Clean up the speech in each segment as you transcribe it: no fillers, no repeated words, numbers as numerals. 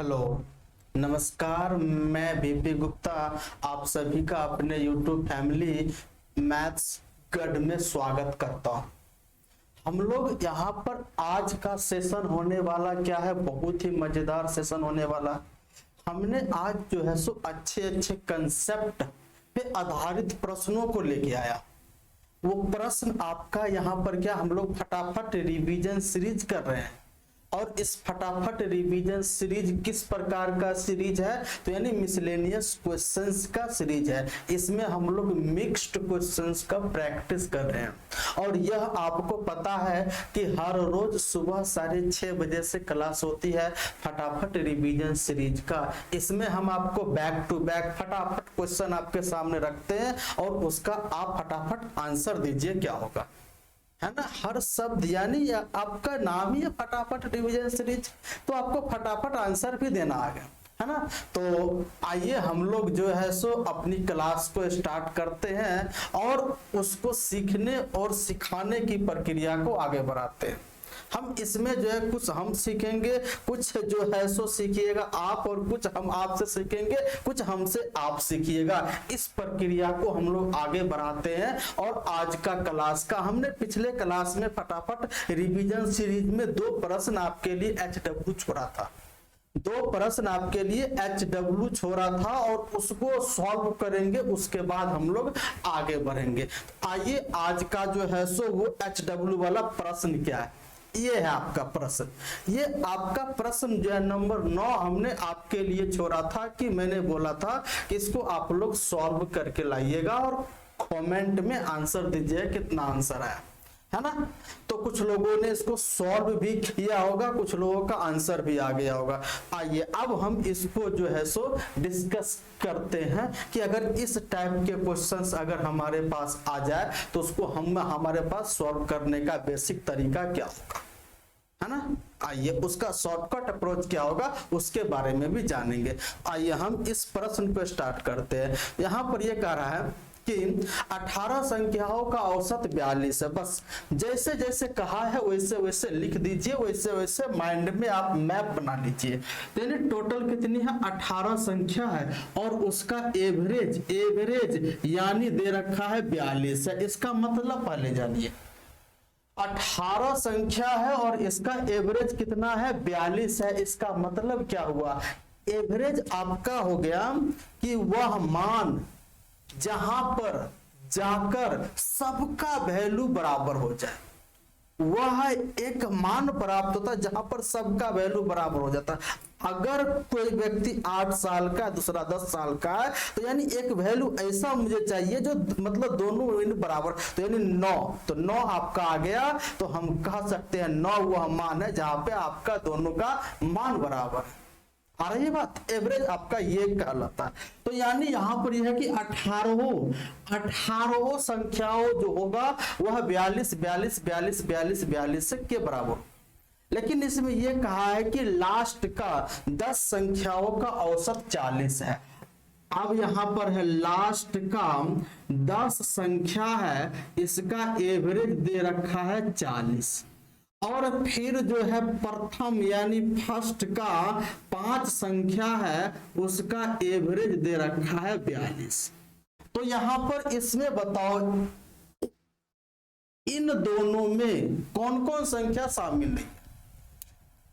Hello, नमस्कार। मैं BP Gupta आप सभी का अपने YouTube फैमिली मैथ्स गढ़ में स्वागत करता हूं। हम लोग यहाँ पर आज का सेशन होने वाला क्या है, बहुत ही मजेदार सेशन होने वाला। हमने आज जो है सो अच्छे अच्छे कंसेप्ट पे आधारित प्रश्नों को लेके आया। वो प्रश्न आपका यहाँ पर क्या, हम लोग फटाफट रिवीजन सीरीज कर रहे हैं। और इस फटाफट रिवीजन सीरीज किस प्रकार का सीरीज है, तो यानी मिसलेनियस क्वेश्चंस का सीरीज है। इसमें हम लोग मिक्स्ड क्वेश्चंस का प्रैक्टिस कर रहे हैं। और यह आपको पता है कि हर रोज सुबह 6:30 बजे से क्लास होती है फटाफट रिवीजन सीरीज का। इसमें हम आपको बैक टू बैक फटाफट क्वेश्चन आपके सामने रखते हैं और उसका आप फटाफट आंसर दीजिए, क्या होगा, है ना। हर शब्द यानी आपका नाम ही है फटाफट रिवीजन सीरीज, तो आपको फटाफट आंसर भी देना आ गया, है ना। तो आइए हम लोग जो है सो अपनी क्लास को स्टार्ट करते हैं और उसको सीखने और सिखाने की प्रक्रिया को आगे बढ़ाते हैं। हम इसमें जो है कुछ हम सीखेंगे, कुछ जो है सो सीखिएगा आप, और कुछ हम आपसे सीखेंगे, कुछ हमसे आप सीखिएगा। इस प्रक्रिया को हम लोग आगे बढ़ाते हैं। और आज का क्लास का हमने पिछले क्लास में फटाफट रिवीजन सीरीज में 2 प्रश्न आपके लिए HW छोड़ा था। 2 प्रश्न आपके लिए HW छोड़ा था और उसको सॉल्व करेंगे, उसके बाद हम लोग आगे बढ़ेंगे। आइए आज का जो है सो वो HW वाला प्रश्न क्या है, ये है आपका प्रश्न। ये आपका प्रश्न जो है नंबर 9 हमने आपके लिए छोड़ा था कि मैंने बोला था कि इसको आप लोग सॉल्व करके लाइएगा और कमेंट में आंसर दीजिए कितना आंसर आया, है ना। तो कुछ लोगों ने इसको सॉल्व भी किया होगा, कुछ लोगों का आंसर भी आ गया होगा। आइए अब हम इसको जो है सो डिस्कस करते हैं कि अगर इस टाइप के क्वेश्चंस अगर हमारे पास आ जाए तो उसको हमारे पास सॉल्व करने का बेसिक तरीका क्या होगा, है ना। आइए उसका शॉर्टकट अप्रोच क्या होगा उसके बारे में भी जानेंगे। आइए हम इस प्रश्न को स्टार्ट करते हैं। यहाँ पर यह कह रहा है कि 18 संख्याओं का औसत 42 है। बस जैसे जैसे कहा है वैसे वैसे लिख दीजिए, वैसे वैसे माइंड में आप मैप बना लीजिए। यानी टोटल कितनी है, 18 संख्या है और उसका एवरेज यानी दे रखा है 42 है। इसका मतलब पहले जानिए, 18 संख्या है और इसका एवरेज कितना है, 42 है। इसका मतलब क्या हुआ, एवरेज आपका हो गया कि वह मान जहां पर जाकर सबका वैल्यू बराबर हो जाए, वह एक मान प्राप्त होता है जहां पर सबका वैल्यू बराबर हो जाता है। अगर कोई व्यक्ति 8 साल का दूसरा 10 साल का है तो यानी एक वैल्यू ऐसा मुझे चाहिए जो मतलब दोनों वैल्यू बराबर, तो यानी 9, तो 9 आपका आ गया। तो हम कह सकते हैं 9 वह मान है जहां पे आपका दोनों का मान बराबर है। आ रही है बात, एवरेज आपका ये कहलाता है। तो यानी यहां पर यह है कि 18 संख्याओं जो होगा वह 42 के बराबर। लेकिन इसमें यह कहा है कि लास्ट का 10 संख्याओं का औसत 40 है। अब यहां पर है लास्ट का 10 संख्या है, इसका एवरेज दे रखा है 40। और फिर जो है प्रथम यानी फर्स्ट का 5 संख्या है, उसका एवरेज दे रखा है 42। तो यहां पर इसमें बताओ इन दोनों में कौन कौन संख्या शामिल नहीं है।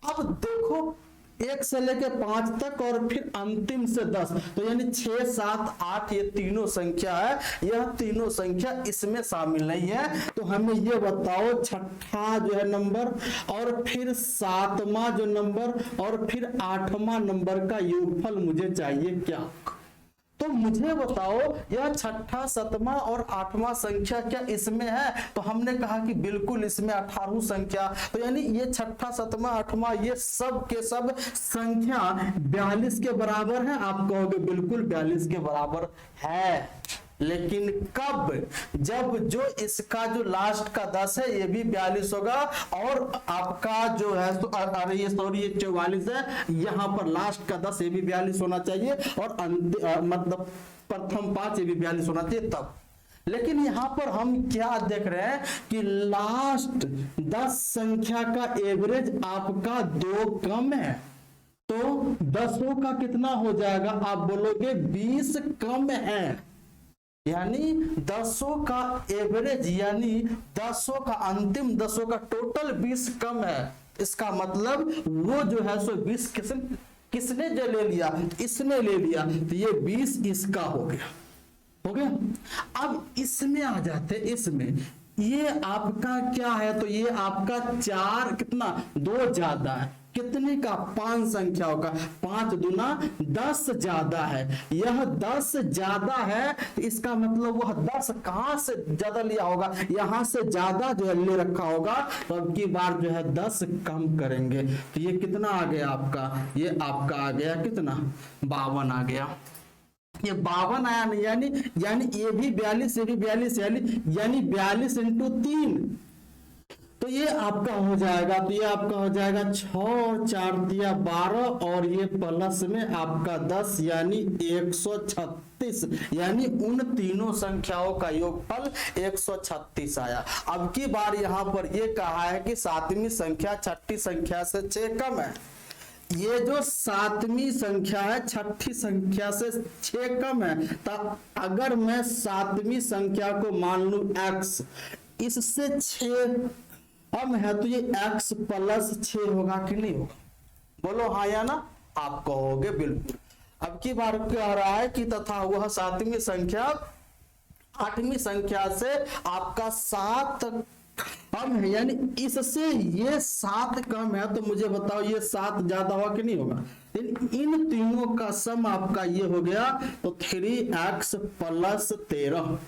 अब देखो 1 से लेके 5 तक और फिर अंतिम से 10, तो यानी 6, 7, 8 ये तीनों संख्या है, यह तीनों संख्या इसमें शामिल नहीं है। तो हमें ये बताओ छठा जो है नंबर और फिर 7वां जो नंबर और फिर 8वां नंबर का योगफल मुझे चाहिए क्या। तो मुझे बताओ यह छठा 7वां और 8वां संख्या क्या इसमें है, तो हमने कहा कि बिल्कुल इसमें 18 संख्या, तो यानी ये छठा 7वां 8वां ये सब के सब संख्या 42 के बराबर है। आप कहोगे बिल्कुल 42 के बराबर है, लेकिन कब, जब जो इसका जो लास्ट का 10 है ये भी 42 होगा और आपका जो है तो अरे ये सॉरी ये 44 है, यहां पर लास्ट का 10 ये भी 42 होना चाहिए और मतलब प्रथम 5 ये भी 42 होना चाहिए तब। लेकिन यहां पर हम क्या देख रहे हैं कि लास्ट 10 संख्या का एवरेज आपका 2 कम है। तो 10 का कितना हो जाएगा, आप बोलोगे 20 कम है, यानी 10 का एवरेज यानी 10 का अंतिम 10 का टोटल 20 कम है। इसका मतलब वो जो है सो 20 किसने जो ले लिया, इसने ले लिया, तो ये 20 इसका हो गया, हो गया। अब इसमें आ जाते, इसमें ये आपका क्या है, तो ये आपका 4 कितना 2 ज्यादा है, कितने का 5 संख्याओं का, 5 दूना 10 ज्यादा है, यह 10 ज्यादा है, तो इसका मतलब वह 10 कहां से ज्यादा लिया होगा, यहां से ज्यादा जो है ले रखा होगा, तो अब की बार जो है 10 कम करेंगे, तो ये कितना आ गया आपका, ये आपका आ गया कितना 52 आ गया, ये 52 आया नहीं, यानी ये भी 42, ये भी 42, यानी 42 इंटू 3, तो ये आपका हो जाएगा, तो ये आपका हो जाएगा 6 और 4 दिया 12, और ये प्लस में आपका 10 यानी 136, यानी उन तीनों संख्याओं का योगफल 136 आया। अब की बार यहाँ पर ये कहा है कि 7वीं संख्या 6ठी संख्या से 6 कम है। ये जो 7वीं संख्या है 6ठी संख्या से 6 कम है, तो अगर मैं 7वीं संख्या को मान लू x, इससे 6 कम है, तो ये x प्लस 6 होगा कि नहीं होगा, बोलो हाँ या ना, आप कहोगे बिल्कुल। अब की बार कह रहा है कि तथा वह 7वीं संख्या 8वीं संख्या से आपका 7 कम है, यानी इससे ये 7 कम है, तो मुझे बताओ ये 7 ज्यादा होगा कि नहीं होगा, इन तीनों का सम आपका ये हो गया, तो 3x प्लस 13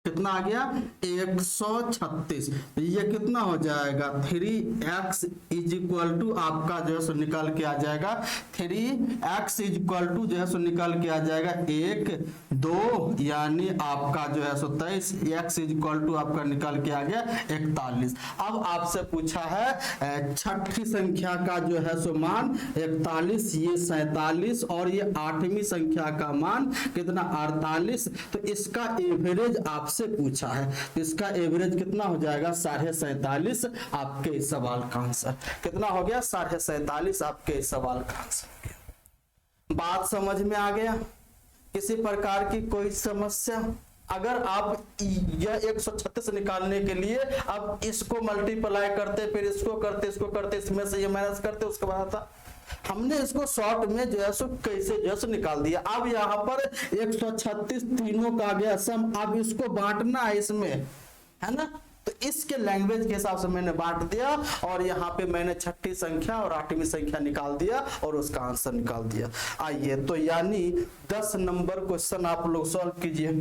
कितना आ गया 136, ये कितना हो जाएगा 3x इज इक्वल टू आपका जो है सो निकाल के आ जाएगा, 3x इज इक्वल टू जो है सो निकाल के आ जाएगा 1 2, यानी आपका जो है सो 23, x इज इक्वल टू आपका निकाल के आ गया 41। अब आपसे पूछा है 6ठी संख्या का जो है सो मान 41, ये 47, और ये 8वीं संख्या का मान कितना 48, तो इसका एवरेज आपसे पूछा है, तो इसका एवरेज कितना हो जाएगा 47.5, आपके इस सवाल का आंसर कितना हो गया 47.5, आपके इस सवाल का आंसर। बात समझ में आ गया, किसी प्रकार की कोई समस्या, अगर आप यह 136 निकालने के लिए अब इसको मल्टीप्लाई करते, फिर इसको करते, इसमें से ये माइनस करते, उसके बाद आता, हमने इसको शॉर्ट में जो है सो कैसे जो है निकाल दिया। अब यहाँ पर 136 तीनों का गया सम, अब इसको बांटना है इसमें, है ना, तो इसके लैंग्वेज के हिसाब से मैंने बांट दिया, और यहाँ पे मैंने 6ठी संख्या और 8वीं संख्या निकाल दिया और उसका आंसर निकाल दिया। आइए, तो यानी 10 नंबर क्वेश्चन आप लोग सॉल्व कीजिए,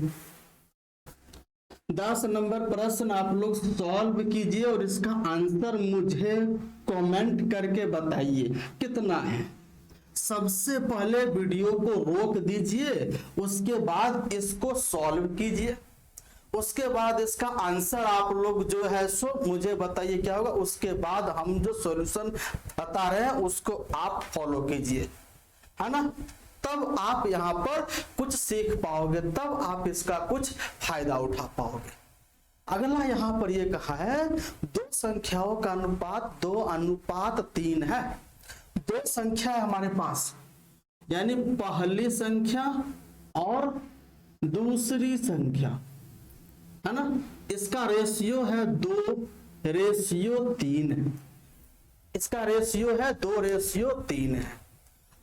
10 नंबर प्रश्न आप लोग सॉल्व कीजिए, और इसका आंसर मुझे कमेंट करके बताइए कितना है। सबसे पहले वीडियो को रोक दीजिए, उसके बाद इसको सॉल्व कीजिए, उसके बाद इसका आंसर आप लोग जो है सो मुझे बताइए क्या होगा, उसके बाद हम जो सॉल्यूशन बता रहे हैं उसको आप फॉलो कीजिए, है ना, तब आप यहाँ पर कुछ सीख पाओगे, तब आप इसका कुछ फायदा उठा पाओगे। अगला यहाँ पर ये कहा है 2 संख्याओं का अनुपात 2:3 है। 2 संख्या है हमारे पास, यानी पहली संख्या और दूसरी संख्या, है ना, इसका रेशियो है 2:3 है, इसका रेशियो है 2:3 है।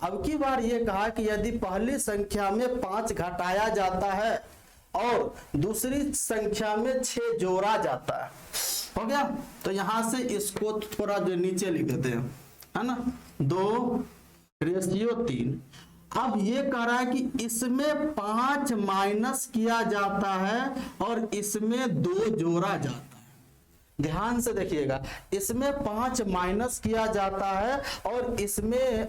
अब की बार ये कहा कि यदि पहली संख्या में 5 घटाया जाता है और दूसरी संख्या में 6 जोड़ा जाता है, हो गया, तो यहां से इसको थोड़ा जो नीचे लिख देते हैं, है ना, 2:3। अब ये कह रहा है कि इसमें 5 माइनस किया जाता है और इसमें 2 जोड़ा जाता है। ध्यान से देखिएगा, इसमें 5 माइनस किया जाता है और इसमें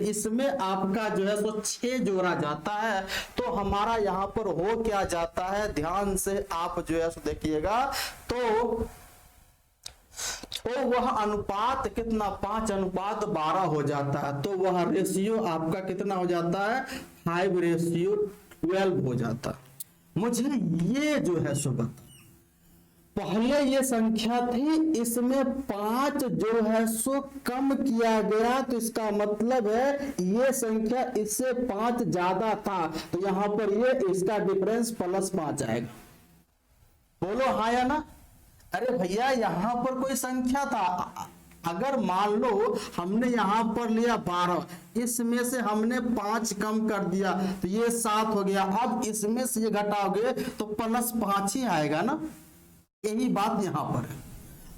इसमें आपका जो है सो 6 जोड़ा जाता है, तो हमारा यहाँ पर हो क्या जाता है, ध्यान से आप जो है सो देखिएगा, तो वह अनुपात कितना 5:12 हो जाता है, तो वह रेशियो आपका कितना हो जाता है 5:12 हो जाता है। मुझे ये जो है सो बता, पहले ये संख्या थी, इसमें 5 जो है सो कम किया गया, तो इसका मतलब है ये संख्या इससे 5 ज्यादा था, तो यहां पर ये इसका डिफरेंस +5 आएगा। बोलो हाँ या ना। अरे भैया यहां पर कोई संख्या था, अगर मान लो हमने यहां पर लिया 12, इसमें से हमने 5 कम कर दिया तो ये 7 हो गया, अब इसमें से ये घटाओगे तो +5 ही आएगा ना। यही बात यहां पर है।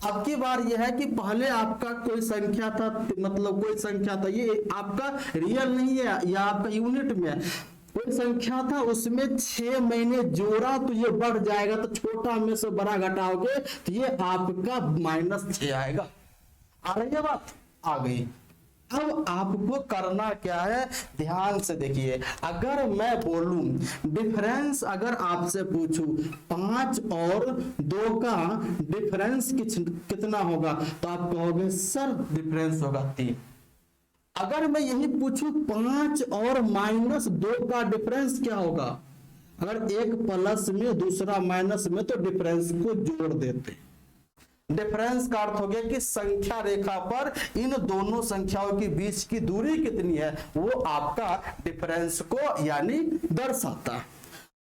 अब की बार यह है कि पहले आपका कोई संख्या था, मतलब कोई संख्या था, ये आपका रियल नहीं है, या आपका यूनिट में है, कोई संख्या था, उसमें 6 महीने जोड़ा तो ये बढ़ जाएगा, तो छोटा में से बड़ा घटाओगे तो ये आपका -6 आएगा। आ रही है बात? आ गई। अब आपको करना क्या है, ध्यान से देखिए। अगर मैं बोलूं डिफरेंस, अगर आपसे पूछूं 5 और 2 का डिफरेंस कितना होगा, तो आप कहोगे सर डिफरेंस होगा 3। अगर मैं यही पूछूं 5 और -2 का डिफरेंस क्या होगा, अगर एक प्लस में दूसरा माइनस में, तो डिफरेंस को जोड़ देते। डिफरेंस का अर्थ हो गया कि संख्या रेखा पर इन दोनों संख्याओं के बीच की दूरी कितनी है, वो आपका डिफरेंस को यानी दर्शाता है।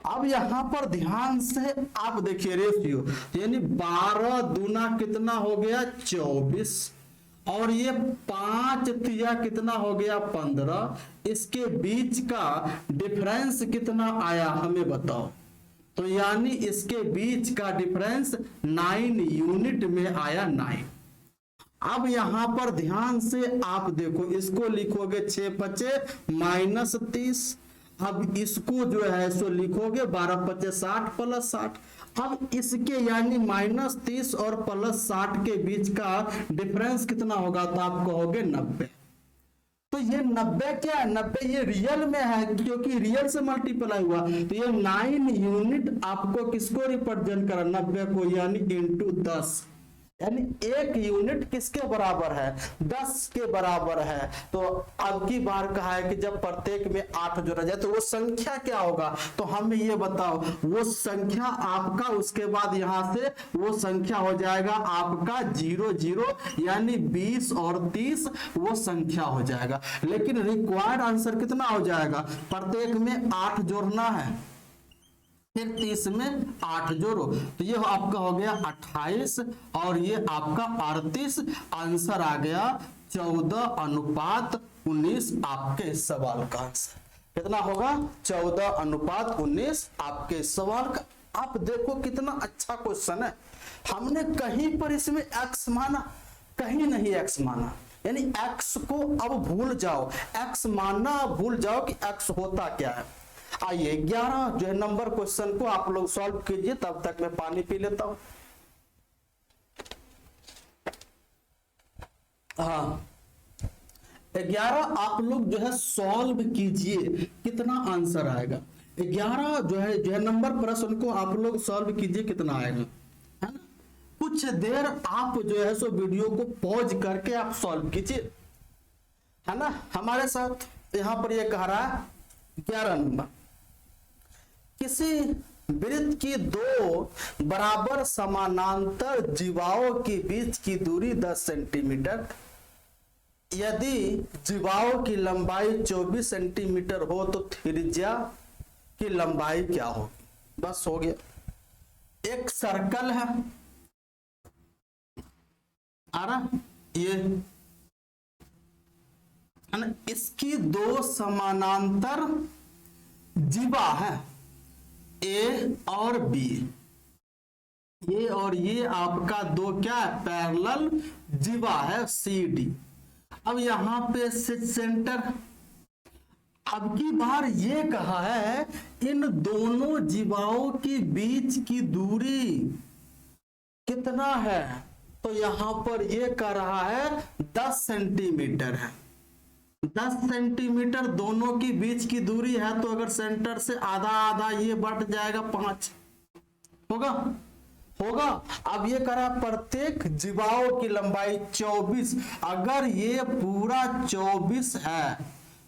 अब यहां पर ध्यान से आप देखिए रेशियो, यानी 12 दूना कितना हो गया 24, और ये 5 तिया कितना हो गया 15, इसके बीच का डिफरेंस कितना आया हमें बताओ। तो यानी इसके बीच का डिफरेंस 9 यूनिट में आया 9। अब यहां पर ध्यान से आप देखो, इसको लिखोगे 6 5 -30, अब इसको जो है सो लिखोगे 12 5 60 +60। अब इसके यानी -30 और +60 के बीच का डिफरेंस कितना होगा, तो आप कहोगे 90। तो ये 90 क्या है, 90 ये रियल में है, क्योंकि रियल से मल्टीप्लाई हुआ, तो ये 9 यूनिट आपको किसको रिप्रेजेंट करा, 90 को, यानी × 10, यानी 1 यूनिट किसके बराबर है, 10 के बराबर है। तो अब की बार कहा है कि जब प्रत्येक में 8 जोड़ा जाए तो वो संख्या क्या होगा, तो हमें ये बताओ वो संख्या आपका, उसके बाद यहां से वो संख्या हो जाएगा आपका 0 0, यानी 20 और 30 वो संख्या हो जाएगा। लेकिन रिक्वायर्ड आंसर कितना हो जाएगा, प्रत्येक में 8 जोड़ना है, फिर 30 में 8 जोड़ो, तो ये आपका हो गया 28 और ये आपका 38। आंसर आ गया 14:19 आपके सवाल का आंसर कितना होगा, 14:19 आपके सवाल का। आप देखो कितना अच्छा क्वेश्चन है, हमने कहीं पर इसमें x माना, कहीं नहीं x माना, यानी x को अब भूल जाओ, x मानना भूल जाओ कि x होता क्या है। आइए 11 जो है नंबर क्वेश्चन को आप लोग सॉल्व कीजिए, तब तक मैं पानी पी लेता हूं। हाँ 11 आप लोग जो है सॉल्व कीजिए, कितना आंसर आएगा। 11 जो है नंबर प्रश्न को आप लोग सॉल्व कीजिए, कितना आएगा, है ना। कुछ देर आप जो है सो वीडियो को पॉज करके आप सॉल्व कीजिए, है ना, हमारे साथ। यहां पर ये कह रहा है 11 नंबर, किसी वृत्त की 2 बराबर समानांतर जीवाओं के बीच की दूरी 10 सेंटीमीटर, यदि जीवाओं की लंबाई 24 सेंटीमीटर हो तो त्रिज्या की लंबाई क्या होगी। बस हो गया। एक सर्कल है, आ रहा ये है ना, इसकी 2 समानांतर जीवा है, ए और बी, ये और ये आपका 2 क्या है, पैरेलल जीवा है, सी डी। अब यहां पे सेंटर, अब की बार ये कहा है इन दोनों जीवाओं के बीच की दूरी कितना है, तो यहां पर ये कह रहा है 10 सेंटीमीटर है। 10 सेंटीमीटर दोनों के बीच की दूरी है, तो अगर सेंटर से आधा आधा ये बढ़ जाएगा 5 होगा। अब ये करा प्रत्येक जीवाओं की लंबाई 24, अगर ये पूरा 24 है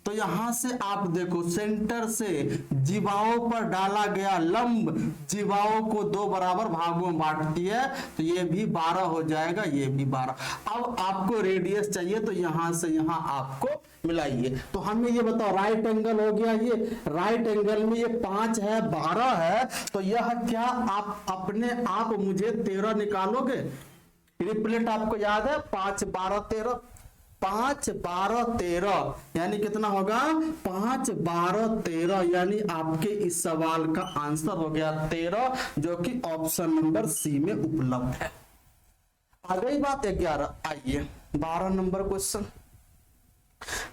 तो यहां से आप देखो सेंटर से जीवाओं पर डाला गया लंब जीवाओं को दो बराबर भागों में बांटती है, तो ये भी 12 हो जाएगा, ये भी 12। अब आपको रेडियस चाहिए तो यहां से यहां आपको मिलाइए। तो हमें ये बताओ राइट एंगल हो गया, ये राइट एंगल में ये 5 है 12 है, तो यह क्या आप अपने आप मुझे 13 निकालोगे? रिप्लेट आपको याद है 5 12 13, 5 12 13 यानी कितना होगा? 5 12 13 यानी आपके इस सवाल का आंसर हो गया 13, जो कि ऑप्शन नंबर सी में उपलब्ध है। आ गई बात 11। आइए 12 नंबर क्वेश्चन।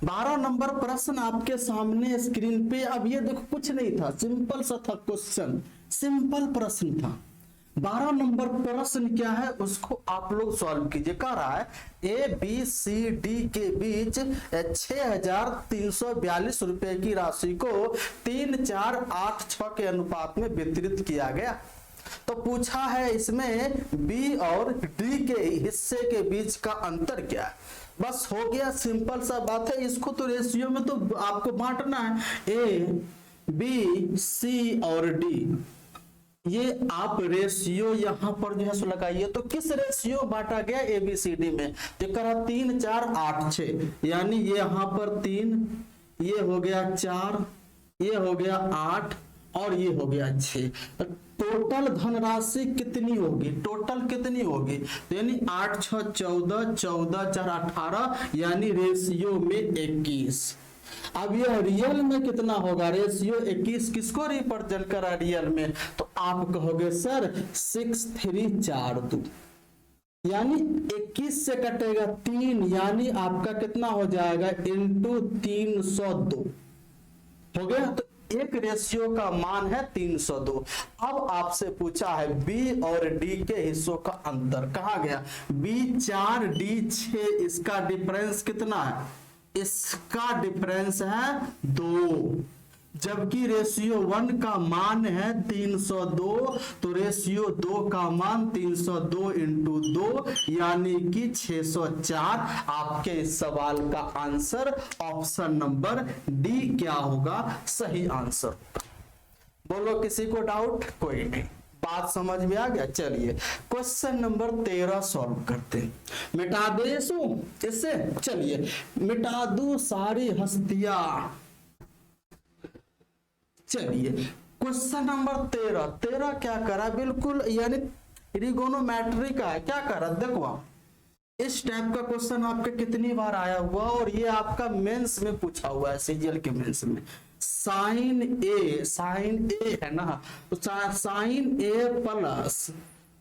12 नंबर प्रश्न आपके सामने स्क्रीन पे। अब ये देखो कुछ नहीं था, सिंपल सा था क्वेश्चन, सिंपल प्रश्न था। 12 नंबर प्रश्न क्या है उसको आप लोग सॉल्व कीजिए। कह रहा है ए बी सी डी के बीच 6342 रुपए की राशि को 3 4 8 6 के अनुपात में वितरित किया गया। तो पूछा है इसमें बी और डी के हिस्से के बीच का अंतर क्या है। बस हो गया, सिंपल सा बात है। इसको तो रेशियो में तो आपको बांटना है, ए बी सी और डी, ये आप रेशियो यहां पर जो है सो लगाइए। तो किस रेशियो बांटा गया एबीसीडी में? तो करा 3 4 8 6, यानी ये यहां पर 3, ये हो गया 4, ये हो गया 8 और ये हो गया 6। टोटल धनराशि कितनी होगी? टोटल कितनी होगी? यानी 8 6 14, 14 4 18, यानी रेशियो में 21। अब यह रियल में कितना होगा? रेशियो 21 किसको रिप्रेजेंट करा रियल में? तो आप कहोगे सर 6 3 4 2, यानी 21 से कटेगा 3, यानी आपका कितना हो जाएगा? इंटू 302 हो गया। तो एक रेशियो का मान है 302। अब आपसे पूछा है बी और डी के हिस्सों का अंतर, कहा गया बी 4 डी 6, इसका डिफरेंस कितना है? इसका डिफरेंस है 2, जबकि रेशियो 1 का मान है 302, तो रेशियो 2 का मान 302 इंटू 2 यानी कि 604। आपके इस सवाल का आंसर ऑप्शन नंबर डी क्या होगा? सही आंसर। बोलो किसी को डाउट? कोई नहीं, बात समझ में आ गया। चलिए क्वेश्चन नंबर 13 सॉल्व करते हैं। मिटा दे इससे, चलिए मिटा दू सारी हस्तियां। चलिए क्वेश्चन नंबर 13 क्या करा? बिल्कुल यानी ट्रिगोनोमेट्री का है। क्या करा देखो आप, इस टाइप का क्वेश्चन आपके कितनी बार आया हुआ और ये आपका मेंस में पूछा हुआ है, सीजीएल के मेंस में। साइन ए है ना, तो sine A plus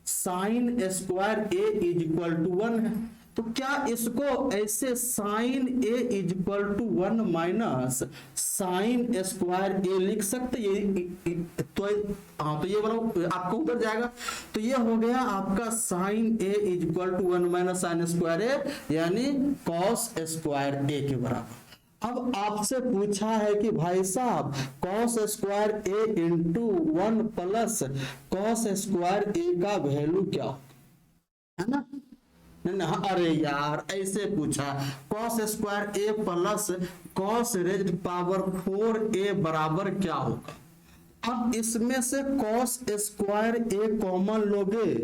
sine square A is equal to 1 है। तो क्या इसको ऐसे sine A is equal to 1 minus sine square A लिख सकते? ये तो हाँ, तो ये वाला आपको ऊपर जाएगा, तो ये हो गया आपका sine A is equal to 1 minus sine square A, यानी कॉस स्क्वायर ए के बराबर। अब आपसे पूछा है कि भाई साहब कॉस स्क्वायर ए इंटू 1 प्लस कॉस स्क्वायर ए का वैल्यू क्या है ना? अरे यार ऐसे पूछा, कॉस स्क्वायर ए प्लस कॉस रेज्ड पावर 4 ए बराबर क्या होगा? अब इसमें से कॉस स्क्वायर ए कॉमन लोगे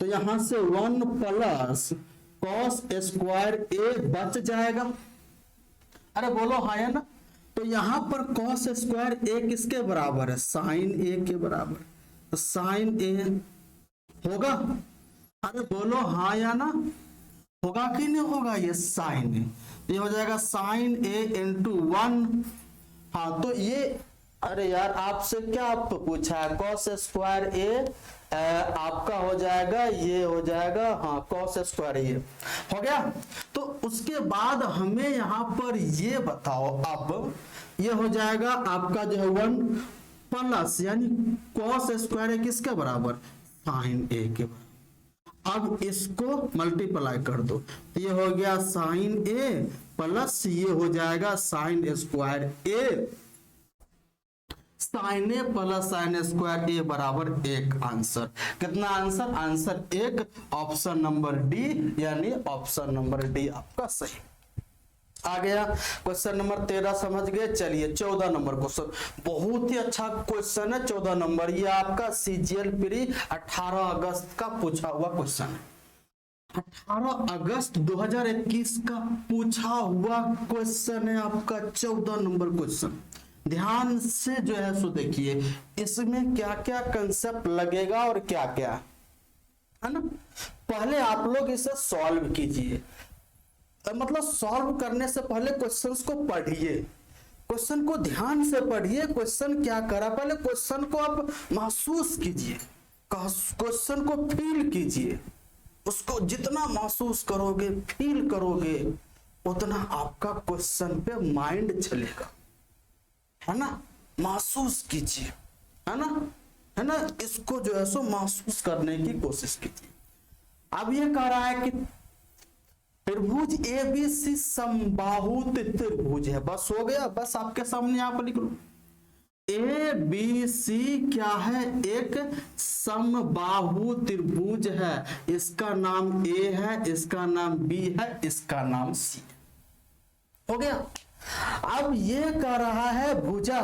तो यहां से 1 प्लस कॉस स्क्वायर ए बच जाएगा। अरे बोलो हाँ है ना? तो यहां पर कॉस स्क्वायर ए किसके बराबर है? साइन ए के बराबर, तो साइन ए होगा। अरे बोलो हाँ या ना? होगा कि नहीं होगा? ये साइन ए, ये हो जाएगा साइन ए इंटू 1। हाँ तो ये, अरे यार आपसे क्या पूछा है? कॉस स्क्वायर ए आपका हो जाएगा, ये हो जाएगा हाँ कॉस स्क्वायर ये हो गया। तो उसके बाद हमें यहाँ पर ये बताओ, अब ये हो जाएगा आपका जो है 1 प्लस यानी कॉस स्क्वायर ए किसके बराबर? साइन ए के बराबर। अब इसको मल्टीप्लाई कर दो, तो ये हो गया साइन ए प्लस ये हो जाएगा sign square A, sign A plus sine square ए बराबर 1। आंसर कितना? Answer answer 1, option number D, यानी ऑप्शन नंबर डी आपका सही। आ गया। क्वेश्चन नंबर 13 समझ गए। चलिए 14 नंबर क्वेश्चन, बहुत ही अच्छा क्वेश्चन है। 14 नंबर ये आपका सीजीएल प्री 18 अगस्त का पूछा हुआ क्वेश्चन है। 18 अगस्त 2021 का पूछा हुआ क्वेश्चन है आपका 14 नंबर क्वेश्चन। ध्यान से जो है सो देखिए इसमें क्या क्या कंसेप्ट लगेगा और क्या क्या है ना। पहले आप लोग इसे सॉल्व कीजिए, मतलब सॉल्व करने से पहले क्वेश्चंस को पढ़िए, क्वेश्चन को ध्यान से पढ़िए। क्वेश्चन क्या करा, पहले क्वेश्चन को आप महसूस कीजिए, क्वेश्चन को फील कीजिए। उसको जितना महसूस करोगे, फील करोगे, उतना आपका क्वेश्चन पे माइंड चलेगा, है ना। महसूस कीजिए, है ना, है ना। इसको जो है सो महसूस करने की कोशिश कीजिए। अब ये कह रहा है कि त्रिभुज एबीसी समबाहु त्रिभुज है। बस हो गया, बस आपके सामने यहाँ पर लिख लो। ए बी सी क्या है, एक समबाहु त्रिभुज है। इसका नाम ए है, इसका नाम बी है, इसका नाम सी। हो गया। अब ये कह रहा है भुजा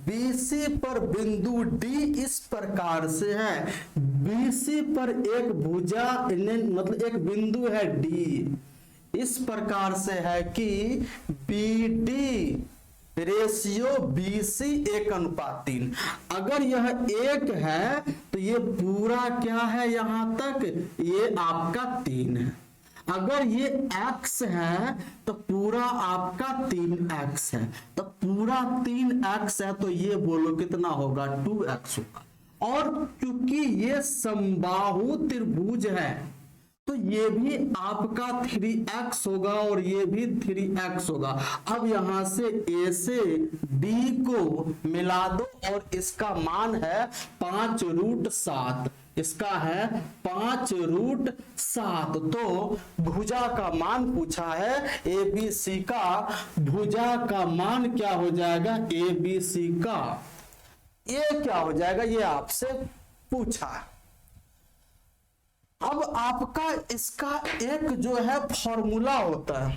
बीसी पर बिंदु डी इस प्रकार से है। बीसी पर एक भुजा मतलब एक बिंदु है डी, इस प्रकार से है कि बी डी रेशियो BC 1:3। अगर यह 1 है तो ये पूरा क्या है, यहां तक ये आपका 3 है। अगर ये x है तो पूरा आपका 3x है, तो पूरा 3x है तो ये बोलो कितना होगा, 2x होगा। और क्योंकि ये समबाहु त्रिभुज है तो ये भी आपका 3x होगा और ये भी 3x होगा। अब यहां से A से D को मिला दो और इसका मान है 5√7, इसका है 5√7। तो भुजा का मान पूछा है, ABC का भुजा का मान क्या हो जाएगा, ABC का ये क्या हो जाएगा, ये आपसे पूछा है। अब आपका इसका एक जो है फॉर्मूला होता है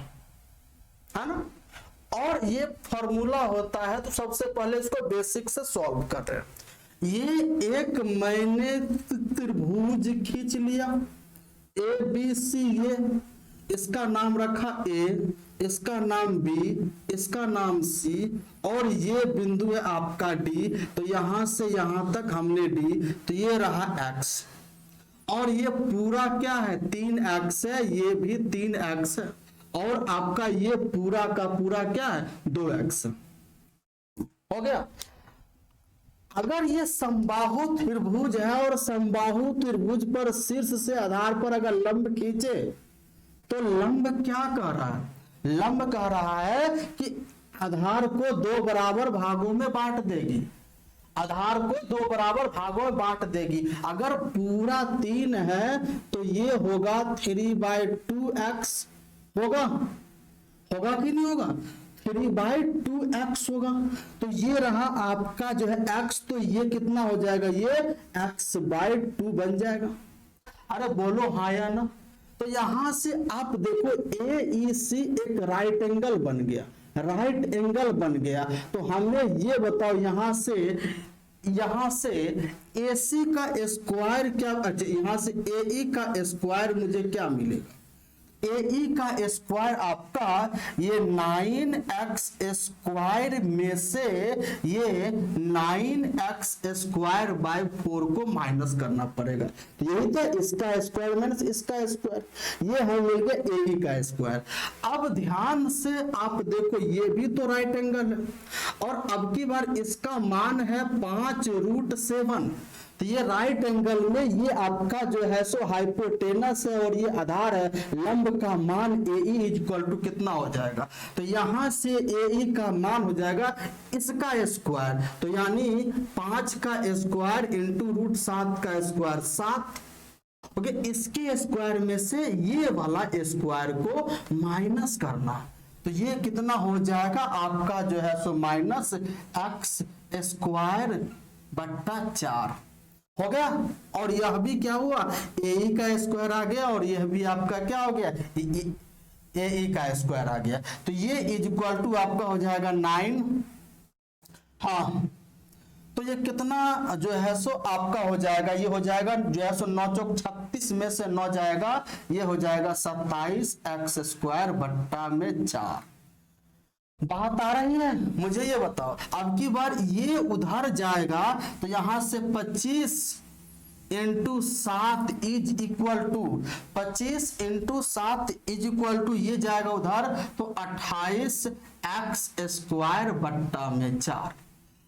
ना, और ये फॉर्मूला होता है। तो सबसे पहले इसको बेसिक से सॉल्व कर रहे हैं। ये एक मैंने त्रिभुज खींच लिया ए बी सी, ये इसका नाम रखा ए, इसका नाम बी, इसका नाम सी, और ये बिंदु है आपका डी। तो यहां से यहां तक हमने डी, तो ये रहा एक्स, और ये पूरा क्या है 3x है, ये भी 3x है, और आपका ये पूरा का पूरा क्या है 2x। हो गया। अगर ये समबाहु त्रिभुज है और समबाहु त्रिभुज पर शीर्ष से आधार पर अगर लंब खींचे तो लंब क्या कह रहा है, लंब कह रहा है कि आधार को 2 बराबर भागों में बांट देगी, आधार को 2 बराबर भागों में बांट देगी। अगर पूरा 3 है तो ये होगा 3/2x होगा, होगा कि नहीं होगा, 3/2x होगा। तो ये रहा आपका जो है x, तो ये कितना हो जाएगा, ये x/2 बन जाएगा। अरे बोलो हाँ या ना। तो यहां से आप देखो AEC एक राइट एंगल बन गया, राइट एंगल बन गया। तो हमने ये बताओ यहां से AC का स्क्वायर क्या, अच्छा यहां से AE का स्क्वायर मुझे क्या मिलेगा, AE का स्क्वायर आपका ये 9x² में से ये 9x²/4 को माइनस करना पड़ेगा। यही तो इसका स्क्वायर माइनस इसका स्क्वायर, ये हो मिल गया AE का स्क्वायर। अब ध्यान से आप देखो ये भी तो राइट एंगल है, और अब की बार इसका मान है 5√7। तो ये राइट एंगल में ये आपका जो है सो हाइपोटेनस है और ये आधार है। लंब का मान AE इक्वल टू कितना हो जाएगा, तो यहां से AE का मान हो जाएगा इसका स्क्वायर, तो यानी 5 का स्क्वायर इंटू √7 का स्क्वायर 7। ओके, इसके स्क्वायर में से ये वाला स्क्वायर को माइनस करना, तो ये कितना हो जाएगा आपका जो है सो -x²/4 हो गया। और यह भी क्या हुआ, AE का स्क्वायर आ गया, और यह भी आपका क्या हो गया ए ई का स्क्वायर आ गया, तो ये इज इक्वल टू आपका हो जाएगा 9। हाँ, तो ये कितना जो है सो आपका हो जाएगा, ये हो जाएगा जो है सो 9 चौक 36 में से 9 जाएगा, ये हो जाएगा 27x² बट्टा में 4। बात आ रही है? मुझे ये बताओ, अब की बार ये उधर जाएगा तो यहां से 25 into 7 is equal to 25 into 7 is equal to ये जाएगा उधर तो 28x² बट्टा में 4।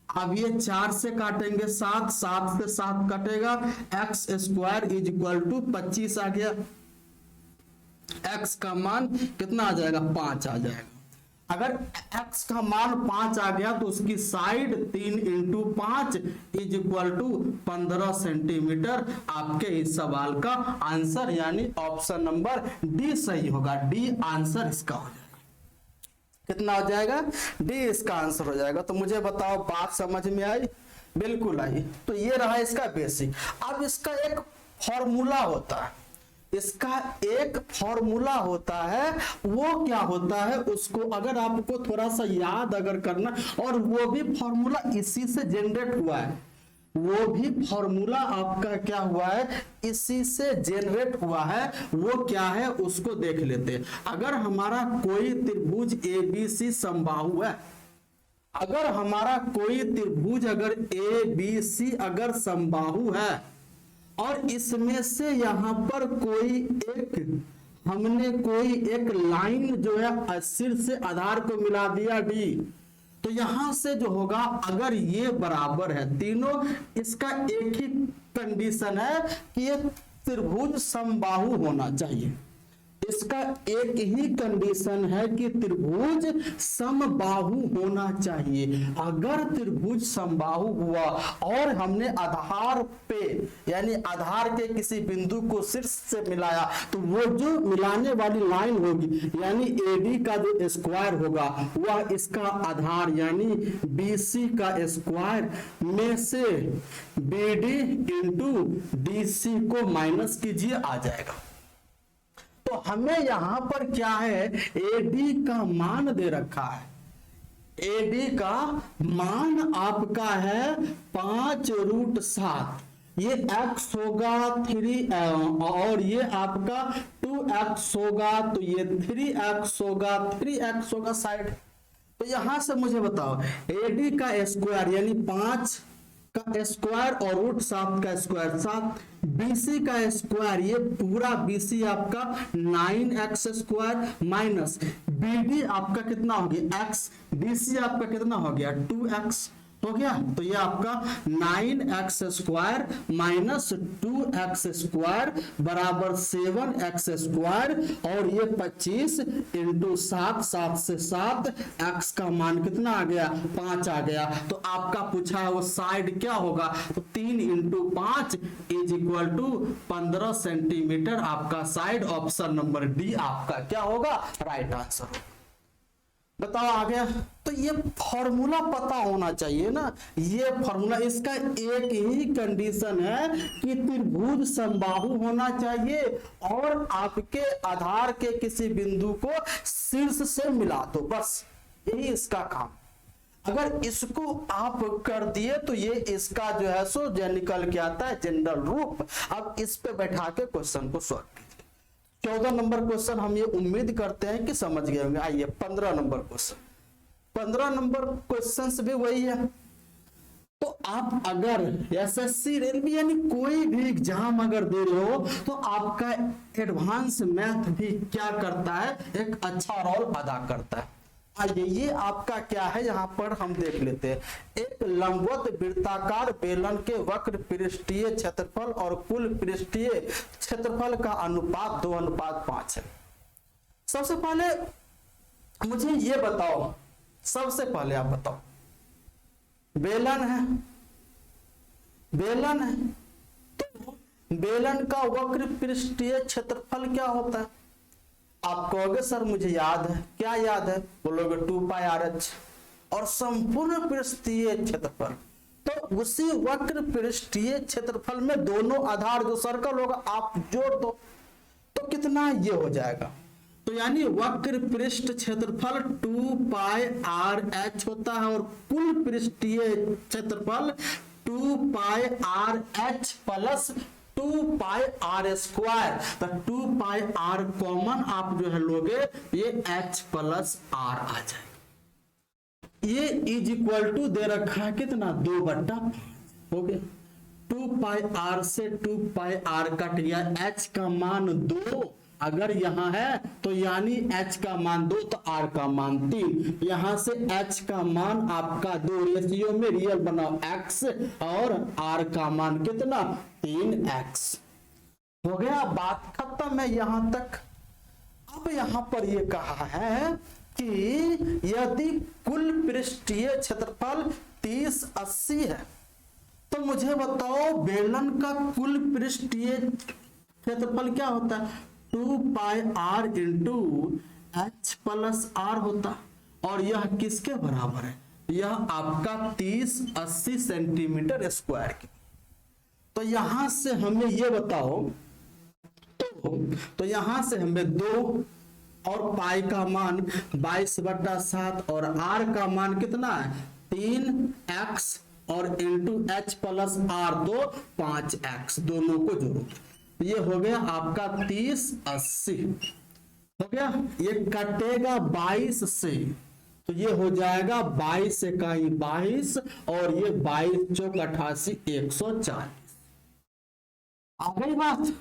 अब ये 4 से काटेंगे 7, 7 से 7 कटेगा, x² इज इक्वल टू 25 आ गया। x का मान कितना आ जाएगा? 5 आ जाएगा। अगर x का मान 5 आ गया तो उसकी side 3 into 5 is equal to 15 centimetre. आपके इस सवाल का आंसर यानी ऑप्शन नंबर डी सही होगा। डी आंसर इसका हो जाएगा। कितना हो जाएगा? डी इसका आंसर हो जाएगा। तो मुझे बताओ, बात समझ में आई? बिल्कुल आई। तो ये रहा इसका बेसिक। अब इसका एक फॉर्मूला होता है, इसका एक फॉर्मूला होता है। वो क्या होता है, उसको अगर आपको थोड़ा सा याद अगर करना, और वो भी फॉर्मूला इसी से जनरेट हुआ है, वो भी फॉर्मूला आपका क्या हुआ है, इसी से जनरेट हुआ है। वो क्या है उसको देख लेते हैं। अगर हमारा कोई त्रिभुज ABC समबाहु है, अगर हमारा कोई त्रिभुज अगर ABC अगर समबाहु है और इसमें से यहां पर कोई एक, हमने कोई एक लाइन जो है सिर से आधार को मिला दिया D, तो यहां से जो होगा, अगर ये बराबर है तीनों, इसका एक ही कंडीशन है कि ये त्रिभुज समबाहु होना चाहिए। इसका एक ही कंडीशन है कि त्रिभुज समबाहु होना चाहिए। अगर त्रिभुज समबाहु हुआ और हमने आधार पे यानी आधार के किसी बिंदु को शीर्ष से मिलाया, तो वो जो मिलाने वाली लाइन होगी यानी AD का जो स्क्वायर होगा वह इसका आधार यानी BC का स्क्वायर में से BD इंटू DC को माइनस कीजिए, आ जाएगा। तो हमें यहां पर क्या है, AD का मान दे रखा है। AD का मान आपका है 5√7। ये x होगा 3 और ये आपका 2x होगा, तो ये 3x होगा, 3x होगा साइड। तो यहां से मुझे बताओ, AD का स्क्वायर यानी 5 का स्क्वायर और √7 का स्क्वायर 7, BC का स्क्वायर ये पूरा BC आपका 9x² माइनस BD आपका कितना हो गया x, DC आपका कितना हो गया 2x हो गया। तो ये आपका 9x² माइनस 2x² बराबर 7x² और ये 25 इंटू 7, 7 से 7, x का मान कितना आ गया 5 आ गया। तो आपका पूछा है वो साइड क्या होगा, तो 3 into 5 is equal to 15 centimetre आपका साइड। ऑप्शन नंबर डी आपका क्या होगा, राइट आंसर होगा। बताओ आ गया। तो ये फॉर्मूला पता होना चाहिए ना, ये फॉर्मूला, इसका एक ही कंडीशन है कि त्रिभुज समबाहु होना चाहिए और आपके आधार के किसी बिंदु को शीर्ष से मिला दो, बस यही इसका काम। अगर इसको आप कर दिए तो ये इसका जो है सो निकल के आता है जनरल रूप। अब इस पे बैठा के क्वेश्चन को सॉल्व कीजिए। 14 नंबर क्वेश्चन हम ये उम्मीद करते हैं कि समझ गए होंगे। आइए 15 नंबर क्वेश्चन। 15 नंबर क्वेश्चन भी वही है। तो आप अगर SSC रेलवे यानी कोई भी एग्जाम अगर दे रहे हो तो आपका एडवांस मैथ भी क्या करता है, एक अच्छा रोल अदा करता है। आइए ये आपका क्या है, यहाँ पर हम देख लेते हैं। एक लंबवत वृत्ताकार बेलन के वक्र पृष्ठीय क्षेत्रफल और कुल पृष्ठीय क्षेत्रफल का अनुपात 2:5 है। सबसे पहले मुझे ये बताओ, सबसे पहले आप बताओ, बेलन है, बेलन है तो बेलन का वक्र पृष्ठीय क्षेत्रफल क्या होता है? आप कहोगे सर मुझे याद है, क्या याद है? बोलोगे 2πRH और संपूर्ण पृष्ठीय क्षेत्रफल। तो उसी वक्र पृष्ठीय क्षेत्रफल में दोनों आधार जो सर्कल होगा आप जोड़ दो तो कितना ये हो जाएगा। तो यानी वक्र पृष्ठ क्षेत्रफल 2 पाई आर एच होता है और कुल पृष्ठीय क्षेत्रफल 2 pi R H plus 2 pi R square. तो 2 पाई आर कॉमन आप जो है लोगे, ये एच प्लस आर आ जाएगा। ये इज इक्वल टू दे रखा है कितना, 2/5 हो गया। 2 पाई आर से 2 पाई आर कट गया, एच का मान 2 अगर यहां है तो यानी h का मान 2 तो r का मान 3। यहां से h का मान आपका 2 रेशियो में रियल बनाओ x और r का मान कितना 3x हो गया। बात खत्म है यहां तक। अब यहां पर ये कहा है कि यदि कुल पृष्ठीय क्षेत्रफल 30 80 है तो मुझे बताओ बेलन का कुल पृष्ठीय क्षेत्रफल क्या होता है, 2 pi R into H plus R होता। और यह किसके बराबर है, यह आपका 30-80 सेंटीमीटर स्क्वायर के। तो यहां से हमें ये बताओ, तो यहां से हमें 2 और पाई का मान 22/7 और आर का मान कितना है 3x और इंटू एच प्लस आर तो 5x, दोनों को जोड़ो। ये हो गया आपका 30-80 हो गया। ये कटेगा 22 से तो ये हो जाएगा 22 इकाई 22 और ये 22 चौक 88 140। आ गई बात,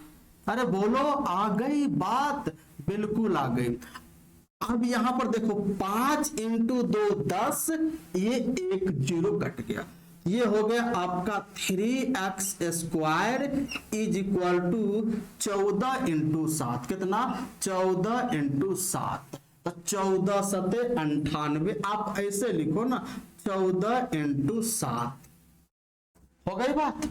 अरे बोलो आ गई बात, बिल्कुल आ गई। अब यहां पर देखो 5 इंटू 2 10, ये 1 0 कट गया। ये हो गया आपका 3x square is equal to 14 into 7, कितना 14 इंटू 7, तो 14 सते 98। आप ऐसे लिखो ना 14 इंटू 7 हो गई बात।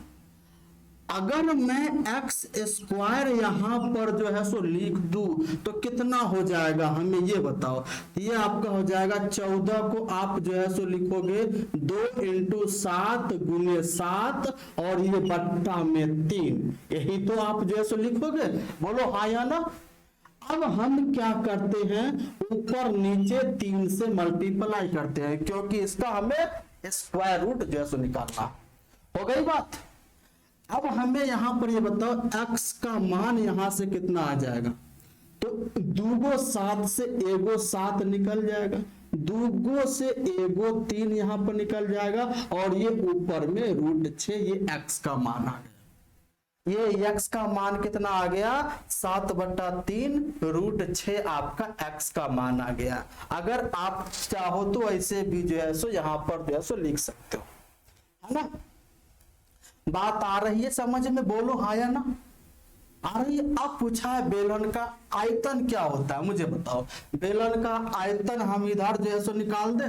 अगर मैं x स्क्वायर यहां पर जो है सो लिख दूं तो कितना हो जाएगा हमें ये बताओ। ये आपका हो जाएगा 14 को आप जो है सो लिखोगे 2 इंटू 7 गुने 7 और ये बट्टा में 3, यही तो आप जो है सो लिखोगे। बोलो हाँ या ना। अब हम क्या करते हैं, ऊपर नीचे 3 से मल्टीप्लाई करते हैं क्योंकि इसका हमें स्क्वायर रूट जो है सो निकालना। हो गई बात। अब हमें यहां पर ये बताओ x का मान यहां से कितना आ जाएगा, तो 2 7 से 1 7 निकल जाएगा, 2 से 1 3 यहां पर निकल जाएगा और ये ऊपर में √6 ये x का मान आ गया। ये x का मान कितना आ गया 7/3 √6 आपका x का मान आ गया। अगर आप चाहो तो ऐसे भी जो है सो यहां पर जो है सो लिख सकते हो, है ना। बात आ रही है समझ में, बोलो हाँ या ना। आ रही है। अब पूछा है बेलन का आयतन क्या होता है, मुझे बताओ। बेलन का आयतन हम इधर जो है सो निकाल दे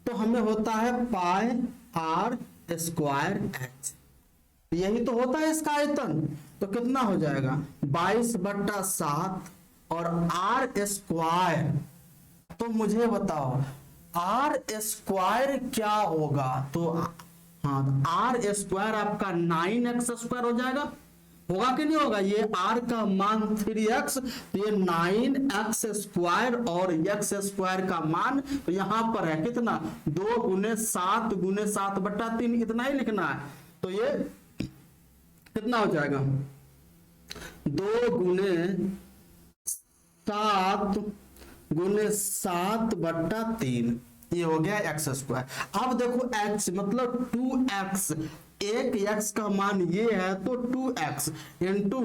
तो हमें होता है पाई आर स्क्वायर एच, यही तो होता है इसका आयतन। तो कितना हो जाएगा 22/7 और आर स्क्वायर, तो मुझे बताओ आर स्क्वायर क्या होगा। तो हाँ, आर स्क्वायर आपका 9x स्क्वायर हो जाएगा, होगा कि नहीं होगा। ये r का मान 3x, तो ये 9x स्क्वायर और x स्क्वायर का मान तो यहां पर है कितना 2 गुने 7 गुने 7/3, इतना ही लिखना है। तो ये कितना हो जाएगा 2 गुने 7 गुने 7/3, ये हो गया x स्क्वायर। अब देखो x मतलब 2x, एक x का मान ये है तो 2x इंटू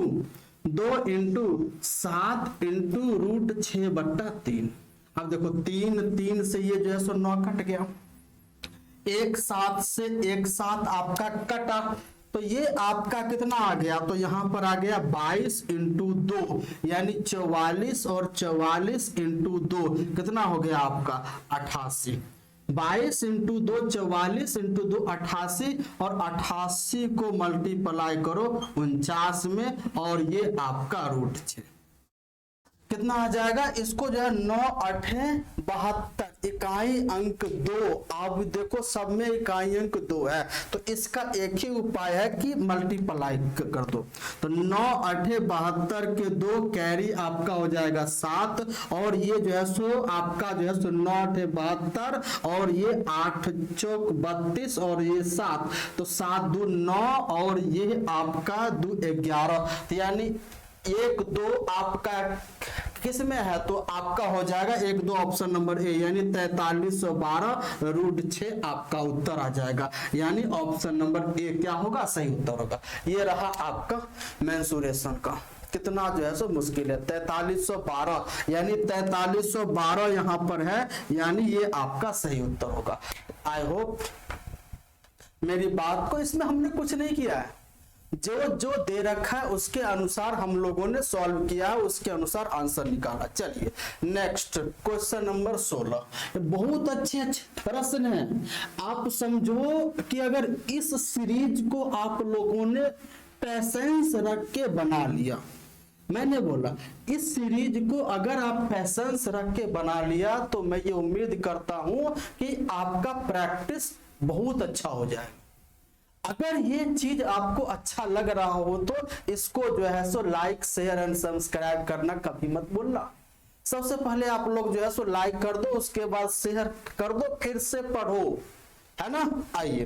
2 इंटू 7 इंटू √6/3। अब देखो 3 से ये जो है सो 9 कट गया, 1 7 से 1 7 आपका कटा, तो ये आपका कितना आ गया, तो यहां पर आ गया 22 इंटू 2 यानी 44 और 44 इंटू 2 कितना हो गया आपका 88। 22 इंटू 2 44 इंटू 2 88 और 88 को मल्टीप्लाई करो 49 में और ये आपका √6 कितना आ जाएगा, इसको जो है 9 8 72 इकाई अंक 2। आप देखो सब में इकाई अंक 2 है, तो इसका एक ही उपाय है कि मल्टीप्लाई कर दो। तो 9 8 72 के 2 कैरी आपका हो जाएगा 7, और ये जो है सो आपका जो है सो 9 8 72 और ये 8 चौक 32 और ये 7, तो 7 2 9 और ये आपका 2 11, तो यानी 1 2 आपका किस में है, तो आपका हो जाएगा 1 2 ऑप्शन नंबर ए, यानी 4312√6 आपका उत्तर आ जाएगा, यानी ऑप्शन नंबर ए क्या होगा, सही उत्तर होगा। ये रहा आपका मेंसुरेशन का। कितना जो है सो मुश्किल है, 4312 यानी 4312 यहां पर है, यानी ये आपका सही उत्तर होगा। आई होप मेरी बात को, इसमें हमने कुछ नहीं किया है, जो जो दे रखा है उसके अनुसार हम लोगों ने सॉल्व किया, उसके अनुसार आंसर निकाला। चलिए नेक्स्ट क्वेश्चन नंबर 16। बहुत अच्छे प्रश्न हैं। आप समझो कि अगर इस सीरीज को आप लोगों ने पैसेंस रख के बना लिया, मैंने बोला इस सीरीज को अगर आप पैसेंस रख के बना लिया, तो मैं ये उम्मीद करता हूं कि आपका प्रैक्टिस बहुत अच्छा हो जाए। अगर ये चीज आपको अच्छा लग रहा हो तो इसको जो है so like share and subscribe करना कभी मत भूलना। सबसे पहले आप लोग जो है सो लाइक कर दो, उसके बाद शेयर कर दो, फिर से पढ़ो, है ना। आइए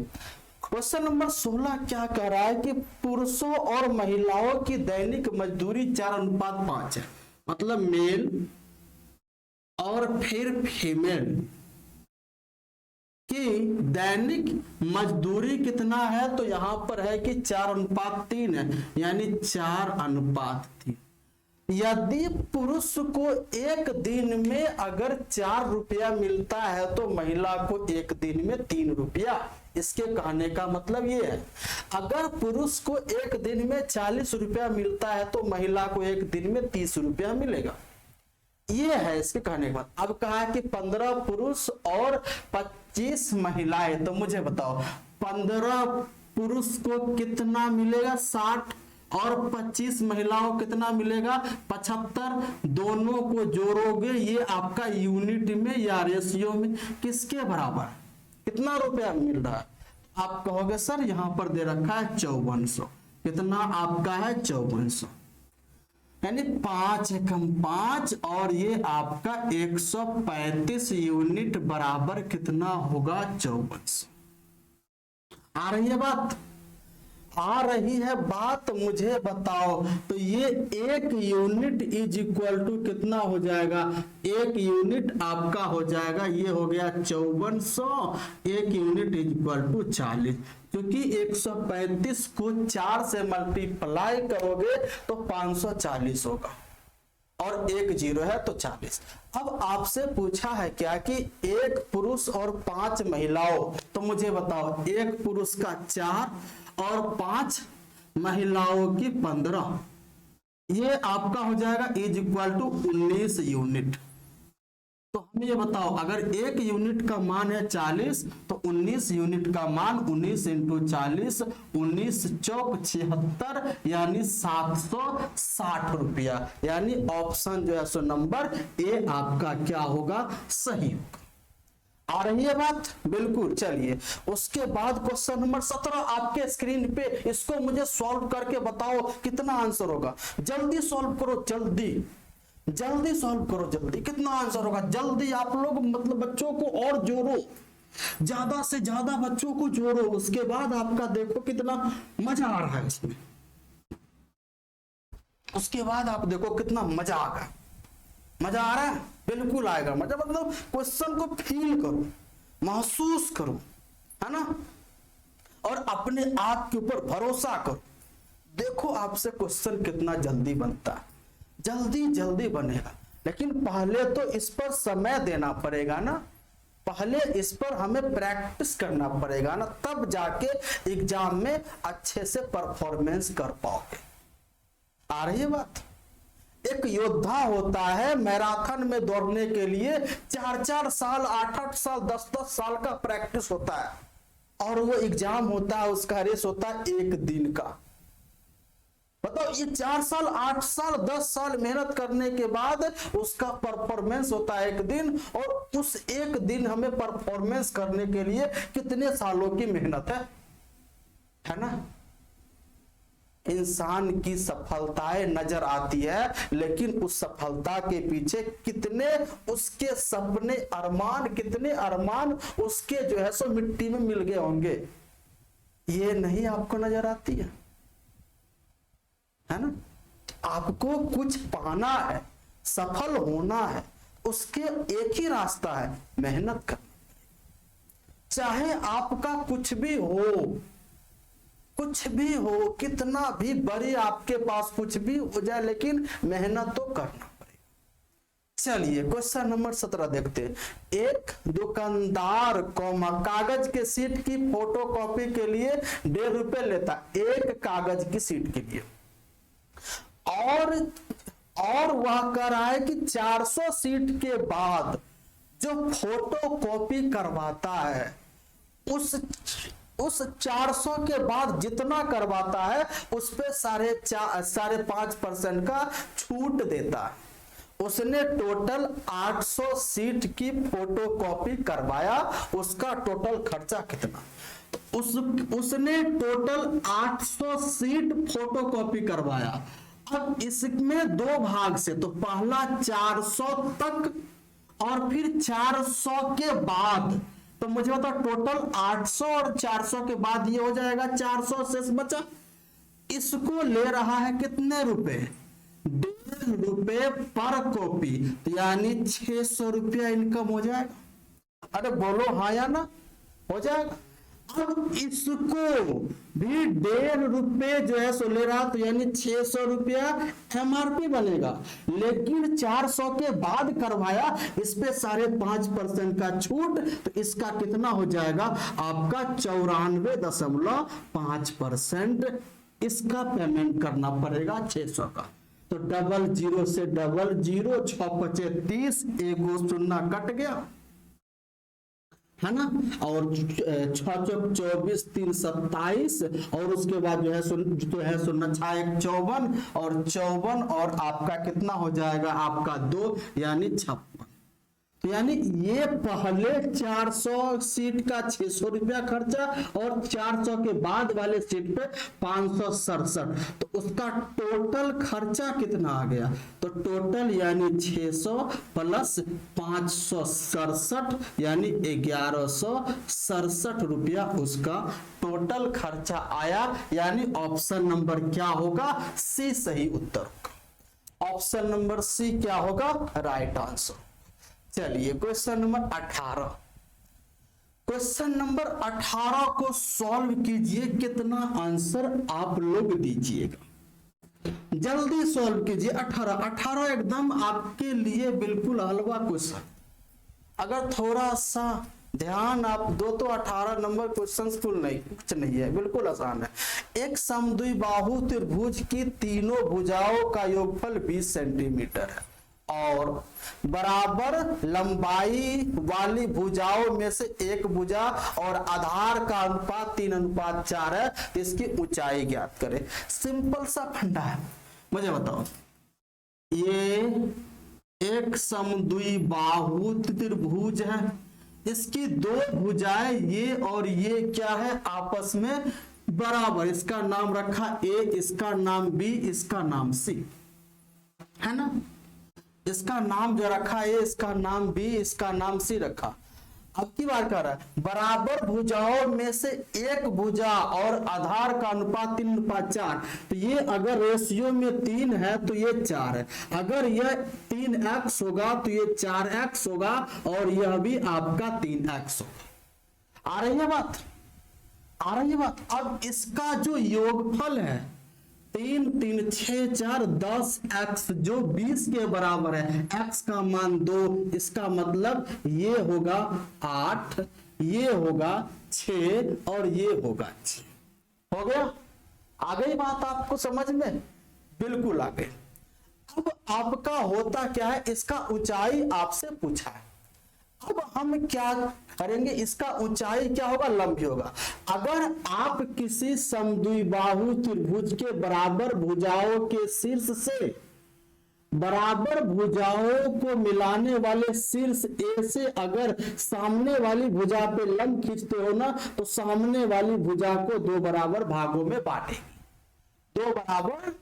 क्वेश्चन नंबर 16 क्या कह रहा है कि पुरुषों और महिलाओं की दैनिक मजदूरी 4:5 है, मतलब मेल और फिर फीमेल कि दैनिक मजदूरी कितना है, तो यहां पर है कि 4:3 है, यानी 4:3। यदि पुरुष को एक दिन में अगर 4 रुपया मिलता है तो महिला को एक दिन में 3 रुपया। इसके कहने का मतलब ये है, अगर पुरुष को एक दिन में 40 रुपया मिलता है तो महिला को एक दिन में 30 रुपया मिलेगा। ये है इसके कहने के बाद। अब कहा है कि 15 पुरुष और 25 महिलाएं, तो मुझे बताओ 15 पुरुष को कितना मिलेगा 60 और 25 महिलाओं को कितना मिलेगा 75। दोनों को जोड़ोगे ये आपका यूनिट में या रेशियो में किसके बराबर, कितना रुपया मिल रहा है। आप कहोगे सर यहां पर दे रखा है 5400, कितना आपका है 5400, यानी 5 एकम 5 और ये आपका 135 यूनिट बराबर कितना होगा 5400। आ रही है बात, आ रही है बात, मुझे बताओ। तो ये 1 यूनिट इज इक्वल टू कितना हो जाएगा, 1 यूनिट आपका हो जाएगा, ये हो गया 5400, 1 यूनिट इज इक्वल टू 40, क्योंकि 135 को 4 से मल्टीप्लाई करोगे तो 540 होगा और 1 0 है तो 40। अब आपसे पूछा है क्या कि 1 पुरुष और 5 महिलाओं, तो मुझे बताओ 1 पुरुष का 4 और 5 महिलाओं की 15, ये आपका हो जाएगा इज इक्वल टू 19 यूनिट। तो हमें ये बताओ अगर 1 यूनिट का मान है 40 तो 19 यूनिट का मान 19 इंटू 40, 19 चौक 76, यानी 760 रुपया, यानी ऑप्शन जो है सो नंबर ए आपका क्या होगा, सही। आ रही है बात, बिल्कुल। चलिए उसके बाद क्वेश्चन नंबर 17 आपके स्क्रीन पे, इसको मुझे सॉल्व करके बताओ कितना आंसर होगा। जल्दी सॉल्व करो, जल्दी जल्दी सॉल्व करो, जल्दी कितना आंसर होगा, जल्दी आप लोग मतलब बच्चों को और जोड़ो, ज्यादा से ज्यादा बच्चों को जोड़ो, उसके बाद आपका देखो कितना मजा आ रहा है इसमें, उसके बाद आप देखो कितना मजा आ गया। मजा आ रहा है, बिल्कुल आएगा मजा, मतलब क्वेश्चन को फील करो, महसूस करो, है ना, और अपने आप के ऊपर भरोसा करो। देखो आपसे क्वेश्चन कितना जल्दी बनता है, जल्दी जल्दी बनेगा, लेकिन पहले तो इस पर समय देना पड़ेगा ना, पहले इस पर हमें प्रैक्टिस करना पड़ेगा ना, तब जाके एग्जाम में अच्छे से परफॉर्मेंस कर पाओगे। आ रही है बात। एक योद्धा होता है मैराथन में दौड़ने के लिए 4-4 साल 8-8 साल 10-10 साल का प्रैक्टिस होता है, और वो एग्जाम होता है, उसका रेस होता है 1 दिन का। बताओ, ये 4 साल 8 साल 10 साल मेहनत करने के बाद उसका परफॉर्मेंस होता है एक दिन, और उस एक दिन हमें परफॉर्मेंस करने के लिए कितने सालों की मेहनत है ना। इंसान की सफलताएं नजर आती है, लेकिन उस सफलता के पीछे कितने उसके सपने अरमान, कितने अरमान उसके जो है सो मिट्टी में मिल गए होंगे, ये नहीं आपको नजर आती है ना। आपको कुछ पाना है, सफल होना है, उसके एक ही रास्ता है, मेहनत करना। चाहे आपका कुछ भी हो, कितना भी बड़ी आपके पास कुछ भी हो जाए, लेकिन मेहनत तो करना पड़ेगा। चलिए क्वेश्चन नंबर 17 देखते हैं। एक दुकानदार कागज के सीट की फोटोकॉपी के लिए 1.5 रुपए लेता, एक कागज की सीट के लिए, और वह कह रहा है कि 400 सीट के बाद जो फोटोकॉपी करवाता है, उस 400 के बाद जितना करवाता है उस पे 5.5% का छूट देता है। उसने टोटल 800 सीट की फोटोकॉपी करवाया, उसका टोटल खर्चा कितना? तो उसने टोटल 800 सीट फोटोकॉपी करवाया। अब इसमें 2 भाग से, तो पहला 400 तक और फिर 400 के बाद, तो मुझे बताओ टोटल 800 और 400 के बाद ये हो जाएगा 400 शेष बचा। इसको ले रहा है कितने रुपए? 1.5 रुपए पर कॉपी, तो यानी 600 रुपया इनकम हो जाएगा। अरे बोलो हाँ या ना, हो जाएगा। अब इसको भी 1.5 रुपए जो है सो ले रहा, तो यानी 600 रुपया एमआरपी बनेगा, लेकिन 400 के बाद करवाया, इस पे 5.5% का छूट, तो इसका कितना हो जाएगा आपका 94.5%। इसका पेमेंट करना पड़ेगा 600 का। तो 00 से 00, 6 5 30, एगो शून्य कट गया, है ना। और 6 चौक 24, 3 27, और उसके बाद जो है 0 6 54, और 54, और आपका कितना हो जाएगा आपका 2, यानी 56। तो यानी ये पहले 400 सीट का 600 रुपया खर्चा, और 400 के बाद वाले सीट पे 567, तो उसका टोटल खर्चा कितना आ गया? तो टोटल यानी 600 प्लस 567, यानी 1167 रुपया उसका टोटल खर्चा आया। यानी ऑप्शन नंबर क्या होगा? सी सही उत्तर होगा। ऑप्शन नंबर सी क्या होगा? Right answer. चलिए क्वेश्चन नंबर 18। क्वेश्चन नंबर 18 को सॉल्व कीजिए, कितना आंसर आप लोग दीजिएगा, जल्दी सॉल्व कीजिए। 18 एकदम आपके लिए बिल्कुल हलवा क्वेश्चन, अगर थोड़ा सा ध्यान आप दो तो 18 नंबर क्वेश्चन कुछ नहीं है, बिल्कुल आसान है। एक समद्विबाहु त्रिभुज की तीनों भुजाओं का योगफल 20 सेंटीमीटर है, और बराबर लंबाई वाली भुजाओं में से एक भुजा और आधार का अनुपात 3:4 है, इसकी ऊंचाई ज्ञात करें। सिंपल सा फंडा है, मुझे बताओ। ये एक समद्विबाहु त्रिभुज है, इसकी 2 भुजाएं ये और ये क्या है, आपस में बराबर। इसका नाम रखा ए, इसका नाम बी, इसका नाम सी, है ना। इसका नाम जो रखा है, इसका नाम बी, इसका नाम सी रखा। अब की बार कर रहा है, बराबर भुजाओं में से एक भुजा और आधार का अनुपात 3:4, तो ये अगर रेशियो में 3 है तो ये 4 है, अगर यह 3x होगा तो ये 4x होगा, और यह भी आपका 3x होगा। आ रही है बात? आ रही है बात। अब इसका जो योगफल है 3 3 6 4 10 x, जो 20 के बराबर है, x का मान 2, इसका मतलब ये होगा 8, ये होगा 6, और ये होगा 6। हो गया? आ गई बात आपको समझ में? बिल्कुल आ गई। अब आपका होता क्या है, इसका ऊंचाई आपसे पूछा है। अब हम क्या करेंगे, इसका ऊंचाई क्या होगा, लंब ही होगा। अगर आप किसी समद्विबाहु त्रिभुज के बराबर भुजाओं के शीर्ष से बराबर भुजाओं को मिलाने वाले शीर्ष ए से अगर सामने वाली भुजा पे लंब खींचते हो ना, तो सामने वाली भुजा को दो बराबर भागों में बांटेगी, दो बराबर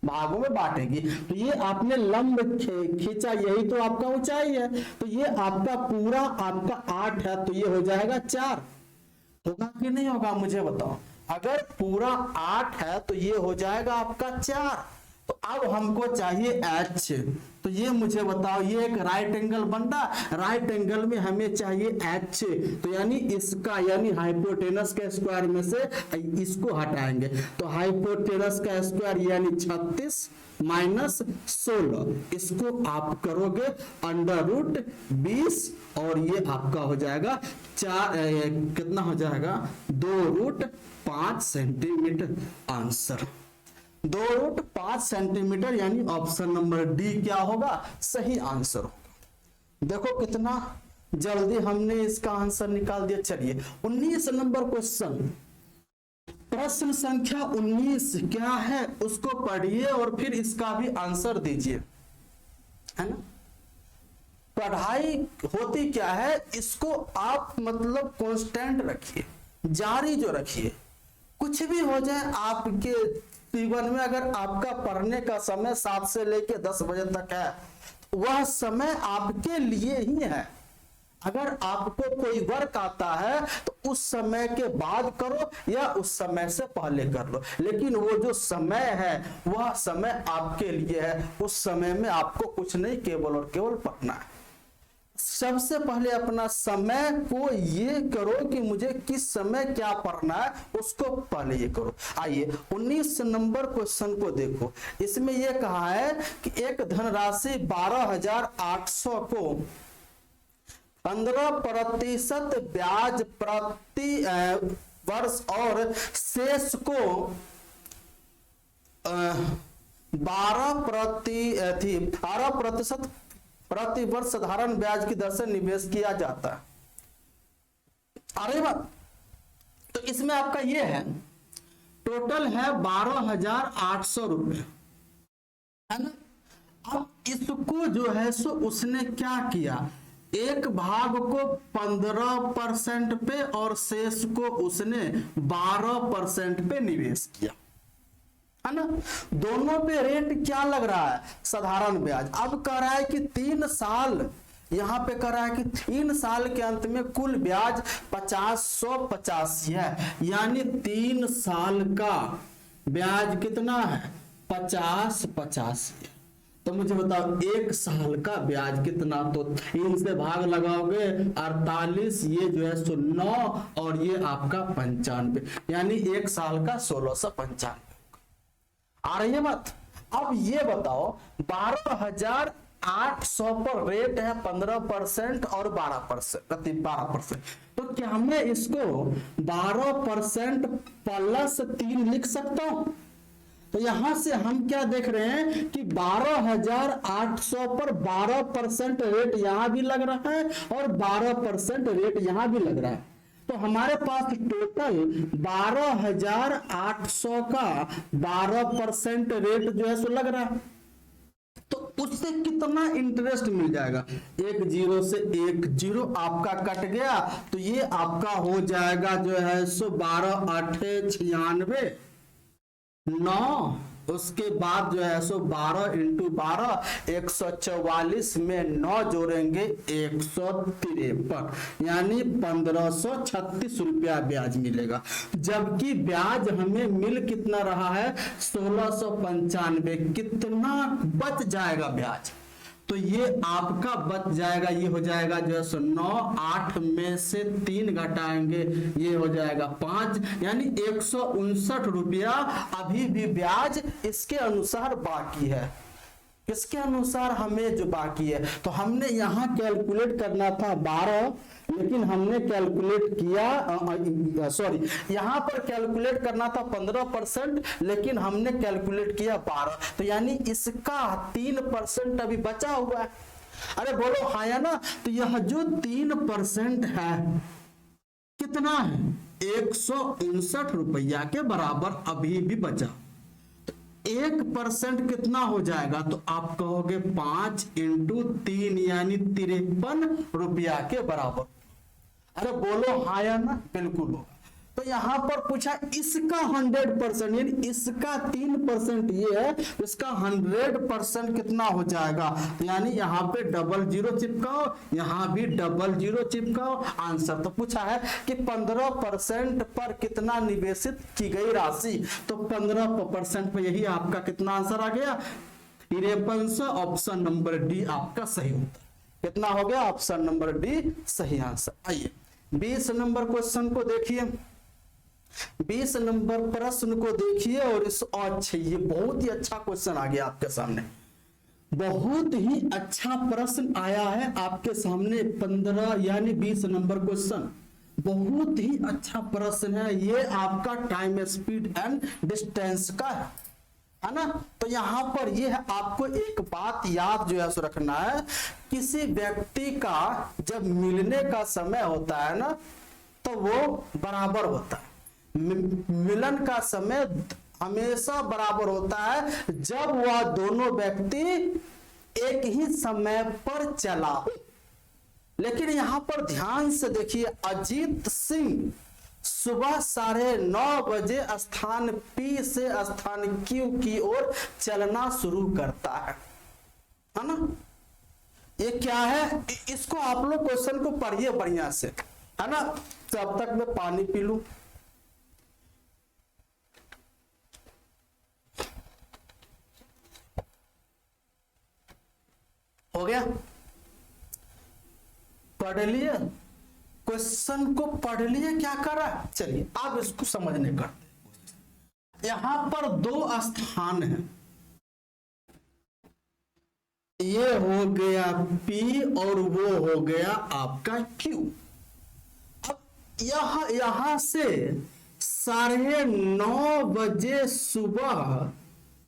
भागों में बांटेगी। तो ये आपने लंब खींचा, यही तो आपका ऊंचाई है। तो ये आपका पूरा आपका 8 है, तो ये हो जाएगा 4। होगा कि नहीं होगा, मुझे बताओ। अगर पूरा 8 है तो ये हो जाएगा आपका 4। तो अब हमको चाहिए H, तो ये मुझे बताओ, ये एक राइट एंगल बन रहा, राइट एंगल में हमें चाहिए H, तो यानी इसका यानी हाइपोटेनस के स्क्वायर में से इसको हटाएंगे, तो हाइपोटेनस का स्क्वायर यानी 36 माइनस 16, इसको आप करोगे अंडर रूट 20 और ये आपका हो जाएगा 4 कितना हो जाएगा 2 root 5 centimetre. Answer 2 root 5 centimetre, यानी ऑप्शन नंबर डी क्या होगा, सही आंसर होगा। देखो कितना जल्दी हमने इसका आंसर निकाल दिया। चलिए 19 नंबर क्वेश्चन, प्रश्न संख्या 19 क्या है उसको पढ़िए और फिर इसका भी आंसर दीजिए, है ना। पढ़ाई होती क्या है, इसको आप मतलब कांस्टेंट रखिए, जारी जो रखिए। कुछ भी हो जाए आपके जीवन में, अगर आपका पढ़ने का समय 7 से लेकर 10 बजे तक है, वह समय आपके लिए ही है। अगर आपको कोई वर्क आता है तो उस समय के बाद करो या उस समय से पहले कर लो, लेकिन वो जो समय है वह समय आपके लिए है। उस समय में आपको कुछ नहीं, केवल और केवल पढ़ना है। सबसे पहले अपना समय को ये करो कि मुझे किस समय क्या पढ़ना है, उसको पहले ये करो। आइए 19 नंबर क्वेश्चन को देखो। इसमें ये कहा है कि एक धनराशि 12,800 को 15% ब्याज प्रति वर्ष और शेष को 12% प्रति वर्ष साधारण ब्याज की दर से निवेश किया जाता है। अरे बात, तो इसमें आपका ये है, टोटल है 12,800 रुपए, है ना। अब इसको जो है सो उसने क्या किया, एक भाग को 15% पे और शेष को उसने 12% पे निवेश किया, है ना। दोनों पे रेट क्या लग रहा है, साधारण ब्याज। अब कह रहा है कि 3 साल, यहां पे कह रहा है कि 3 साल के अंत में कुल ब्याज 50,185 है, यानी 3 साल का ब्याज कितना है 50,85। तो मुझे बताओ 1 साल का ब्याज कितना, तो 3 से भाग लगाओगे 48, ये जो है सो 9 और ये आपका 95, यानी 1 साल का 1695। आ रही है बात। अब ये बताओ 12,800 पर रेट है 15% और 12%, तो क्या मैं इसको 12% प्लस 3 लिख सकता हूं। तो यहां से हम क्या देख रहे हैं कि 12,800 पर 12% रेट यहां भी लग रहा है और 12% रेट यहां भी लग रहा है। तो हमारे पास टोटल 12,800 का 12% रेट जो है सो लग रहा है। तो उससे कितना इंटरेस्ट मिल जाएगा, 1 0 से 1 0 आपका कट गया, तो ये आपका हो जाएगा जो है सो 12 8 96 9, उसके बाद जो है सो 12 इंटू 12 144 में 9 जोड़ेंगे 153, यानी 1536 रुपया ब्याज मिलेगा। जबकि ब्याज हमें मिल कितना रहा है 1695, कितना बच जाएगा ब्याज, तो ये आपका बच जाएगा, ये हो जाएगा जो है सो 9, 8 में से 3 घटाएंगे ये हो जाएगा 5, यानी 159 रुपया अभी भी ब्याज इसके अनुसार बाकी है। इसके अनुसार हमें जो बाकी है, तो हमने यहां कैलकुलेट करना था 12, लेकिन हमने कैलकुलेट किया सॉरी, यहां पर कैलकुलेट करना था 15%, लेकिन हमने कैलकुलेट किया 12, तो यानी इसका 3% अभी बचा हुआ है। अरे बोलो हाँ या ना। तो यह जो 3% है कितना है, 159 रुपया के बराबर अभी भी बचा। तो 1% कितना हो जाएगा, तो आप कहोगे 5 × 3 यानी 53 रुपया के बराबर। अरे बोलो हाँ या ना, बिल्कुल होगा। तो यहां पर पूछा इसका 100% यानी इसका 3% ये है, इसका 100% कितना हो जाएगा, यानी यहाँ पे 00 चिपकाओ, यहां भी 00 चिपकाओ, आंसर तो पूछा है कि 15% पर कितना निवेशित की गई राशि, तो 15% पर यही आपका कितना आंसर आ गया, 53। ऑप्शन नंबर डी आपका सही उत्तर। कितना हो गया, ऑप्शन नंबर डी सही आंसर। आइए 20 नंबर क्वेश्चन को देखिए। 20 नंबर प्रश्न को देखिए और इस अच्छा, ये बहुत ही अच्छा क्वेश्चन आ गया आपके सामने, बहुत ही अच्छा प्रश्न आया है आपके सामने। 15 यानी 20 नंबर क्वेश्चन बहुत ही अच्छा प्रश्न है। ये आपका टाइम स्पीड एंड डिस्टेंस का है ना। तो यहां पर ये है, आपको एक बात याद जो है सो रखना है, किसी व्यक्ति का जब मिलने का समय होता है ना तो वो बराबर होता है, मिलन का समय हमेशा बराबर होता है जब वह दोनों व्यक्ति एक ही समय पर चला हो। लेकिन यहां पर ध्यान से देखिए, अजीत सिंह सुबह 9:30 बजे स्थान P से स्थान Q की ओर चलना शुरू करता है ना। ये क्या है, इसको आप लोग क्वेश्चन को पढ़िए बढ़िया से, है ना। तब तक मैं पानी पी लूं। हो गया, पढ़ लिए क्वेश्चन को, पढ़ लिए क्या करा। चलिए अब इसको समझने करते। यहां पर 2 स्थान है, ये हो गया P और वो हो गया आपका Q। अब यहां से 9:30 बजे सुबह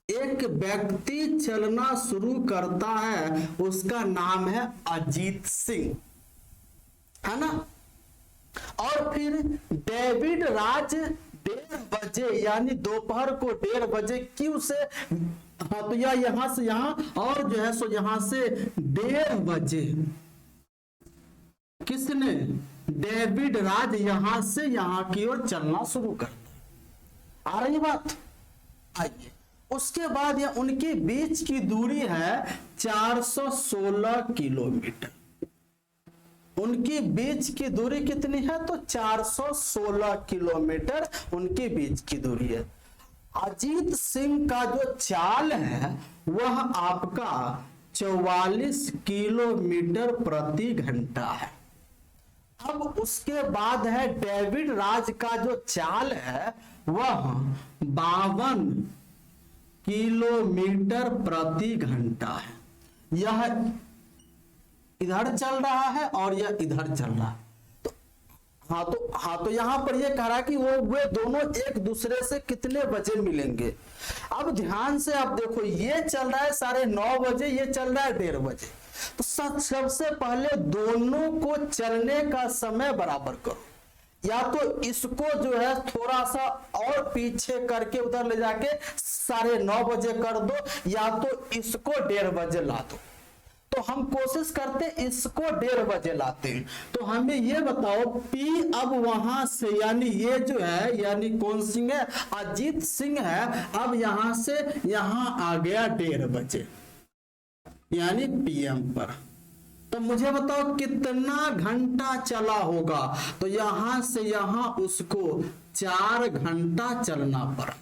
एक व्यक्ति चलना शुरू करता है, उसका नाम है अजीत सिंह, है ना। और फिर डेविड राज 1:30 बजे यानी दोपहर को 1:30 बजे क्यू से, हाँ तो यहां से यहां, और जो है सो यहां से 1:30 बजे किसने, डेविड राज यहां से यहां की ओर चलना शुरू करता। आ रही बात। आइए उसके बाद यह उनके बीच की दूरी है 416 किलोमीटर। उनकी बीच की दूरी कितनी है, तो 416 किलोमीटर उनके बीच की दूरी है। अजीत सिंह का जो चाल है वह आपका 44 किलोमीटर प्रति घंटा है। अब उसके बाद है डेविड राज का जो चाल है वह 52 किलोमीटर प्रति घंटा है। यह इधर चल रहा है और यह इधर चल रहा है। तो यहां पर यह कह रहा है कि वे दोनों एक दूसरे से कितने बजे मिलेंगे। अब ध्यान से आप देखो, ये चल रहा है 9:30 बजे, ये चल रहा है 1:30 बजे। तो सबसे पहले दोनों को चलने का समय बराबर करो, या तो इसको जो है थोड़ा सा और पीछे करके उधर ले जाके 9:30 बजे कर दो, या तो इसको 1:30 बजे ला दो। तो हम कोशिश करते इसको 1:30 बजे लाते हैं। तो हमें ये बताओ P अब वहां से, यानी ये जो है यानी कौन सिंह है, अजीत सिंह है, अब यहां से यहां आ गया 1:30 बजे यानी PM पर। तो मुझे बताओ कितना घंटा चला होगा, तो यहां से यहां उसको 4 घंटा चलना पड़ा।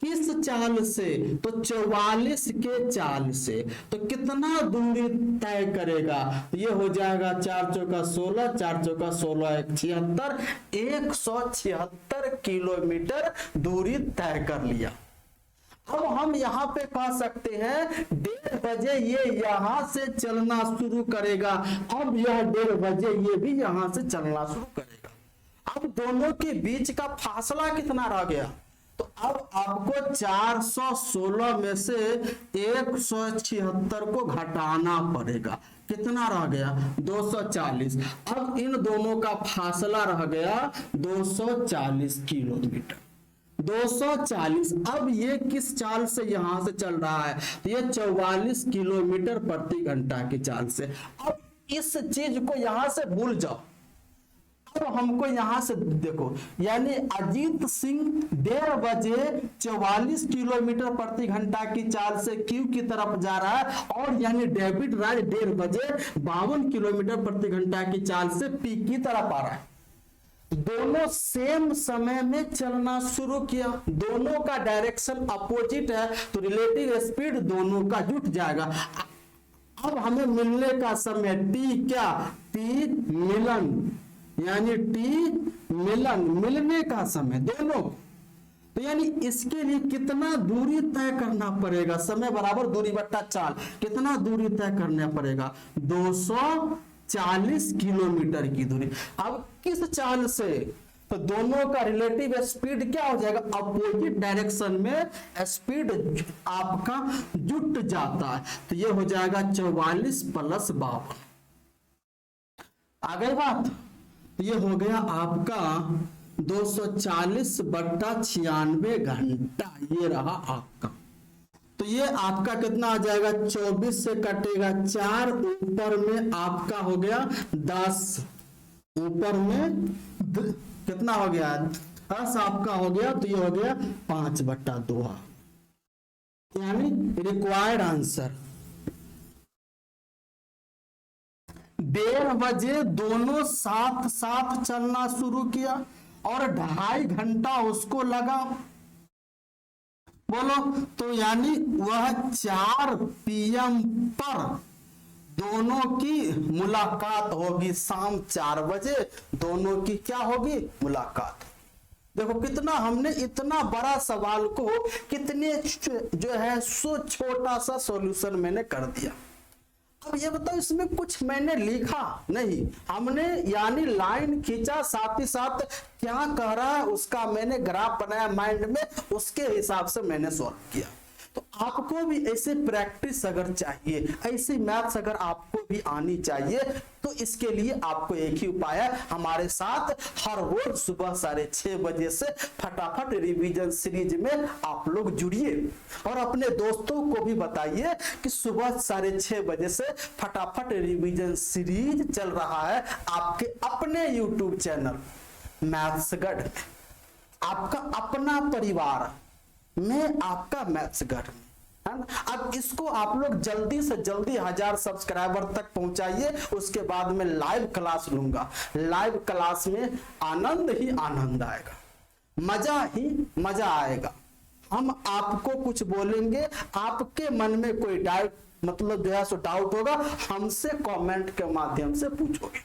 किस चाल से, तो 44 के चाल से। तो कितना दूरी तय करेगा, ये हो जाएगा 4 चौका 16, 4 चौका 16, 76, 176 किलोमीटर दूरी तय कर लिया। अब हम यहाँ पे कह सकते हैं 1:30 बजे ये यहां से चलना शुरू करेगा, अब यह 1:30 बजे ये भी यहां से चलना शुरू करेगा। अब दोनों के बीच का फासला कितना रह गया, तो अब आपको 416 में से 176 को घटाना पड़ेगा। कितना रह गया? 240। अब इन दोनों का फासला रह गया 240 किलोमीटर। 240। अब ये किस चाल से यहां से चल रहा है? तो ये 44 किलोमीटर प्रति घंटा की चाल से। अब इस चीज को यहां से भूल जाओ। तो हमको यहां से देखो, यानी अजीत सिंह 1:30 बजे 44 किलोमीटर प्रति घंटा की चाल से क्यू की तरफ जा रहा है, और यानी डेविड राज 1:30 बजे 52 किलोमीटर प्रति घंटा की चाल से पी की तरफ आ रहा है। दोनों सेम समय में चलना शुरू किया, दोनों का डायरेक्शन अपोजिट है, तो रिलेटिव स्पीड दोनों का जुट जाएगा। अब हमें मिलने का समय टी क्या? टी मिलन, यानी टी मिलन, मिलने का समय दोनों। तो यानी इसके लिए कितना दूरी तय करना पड़ेगा? समय बराबर दूरी बट्टा चाल। कितना दूरी तय करना पड़ेगा? 240 किलोमीटर की दूरी। अब किस चाल से? तो दोनों का रिलेटिव स्पीड क्या हो जाएगा? अपोजिट डायरेक्शन में स्पीड आपका जुट जाता है, तो ये हो जाएगा 44 + 52। आ गई बात? ये हो गया आपका 240/96 घंटा। ये रहा आपका। तो ये आपका कितना आ जाएगा? 24 से कटेगा 4, ऊपर में आपका हो गया 10, ऊपर में कितना हो गया? 10 आपका हो गया, तो ये हो गया 5/2। यानी रिक्वायर्ड आंसर 1:30 बजे दोनों साथ साथ चलना शुरू किया और 2.5 घंटा उसको लगा। बोलो, तो यानी वह 4 PM पर दोनों की मुलाकात होगी। शाम 4 बजे दोनों की क्या होगी? मुलाकात। देखो कितना हमने इतना बड़ा सवाल को कितने जो है सो छोटा सा सॉल्यूशन मैंने कर दिया। अब ये बताओ, इसमें कुछ मैंने लिखा नहीं, हमने यानी लाइन खींचा, साथ ही साथ क्या कह रहा है उसका मैंने ग्राफ बनाया माइंड में, उसके हिसाब से मैंने सॉल्व किया। तो आपको भी ऐसे प्रैक्टिस अगर चाहिए, ऐसी मैथ्स अगर आपको भी आनी चाहिए, तो इसके लिए आपको एक ही उपाय है, हमारे साथ हर रोज सुबह 6:30 बजे से फटाफट रिवीजन सीरीज में आप लोग जुड़िए और अपने दोस्तों को भी बताइए कि सुबह 6:30 बजे से फटाफट रिवीजन सीरीज चल रहा है आपके अपने यूट्यूब चैनल मैथ्सगढ़ में। आपका अपना परिवार में, आपका मैथ्सगढ़ में, है ना। अब इसको आप लोग जल्दी से जल्दी 1000 सब्सक्राइबर तक पहुंचाइए। उसके बाद में लाइव क्लास लूंगा। लाइव क्लास में आनंद ही आनंद आएगा, मजा ही मजा आएगा। हम आपको कुछ बोलेंगे, आपके मन में कोई डाउट मतलब जो है सो डाउट होगा, हमसे कमेंट के माध्यम से पूछोगे।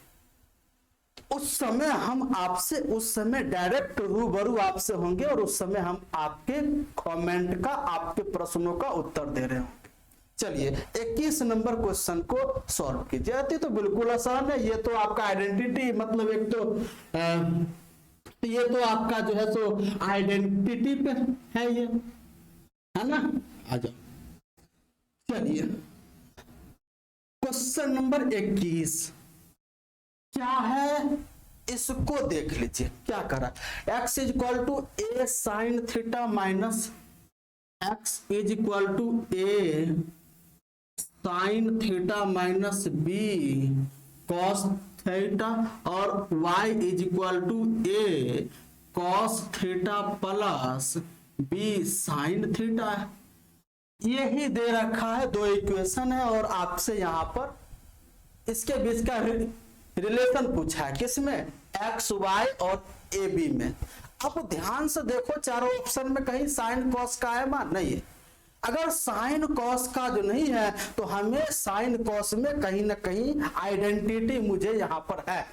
उस समय हम आपसे उस समय डायरेक्ट रूबरू आपसे होंगे और उस समय हम आपके कमेंट का, आपके प्रश्नों का उत्तर दे रहे होंगे। चलिए 21 नंबर क्वेश्चन को सॉल्व कीजिए। तो बिल्कुल आसान है। ये तो आपका आइडेंटिटी मतलब एक तो ये तो आपका जो है सो आइडेंटिटी पे है, ये है ना। आ जाओ, चलिए क्वेश्चन नंबर 21 क्या है, इसको देख लीजिए। क्या करा? x = a sin theta minus x = a sin theta minus b cos theta और y = a cos theta plus b sin theta. यही दे रखा है, 2 इक्वेशन है और आपसे यहां पर इसके बीच का रिलेशन पूछा है। किसमें? एक्स वाई और ए बी में। अब ध्यान से देखो, चारों ऑप्शन में कहीं साइन कॉस का है मान नहीं है। अगर साइन कॉस का जो नहीं है तो हमें साइन कॉस में कहीं ना कहीं आइडेंटिटी मुझे यहां पर है।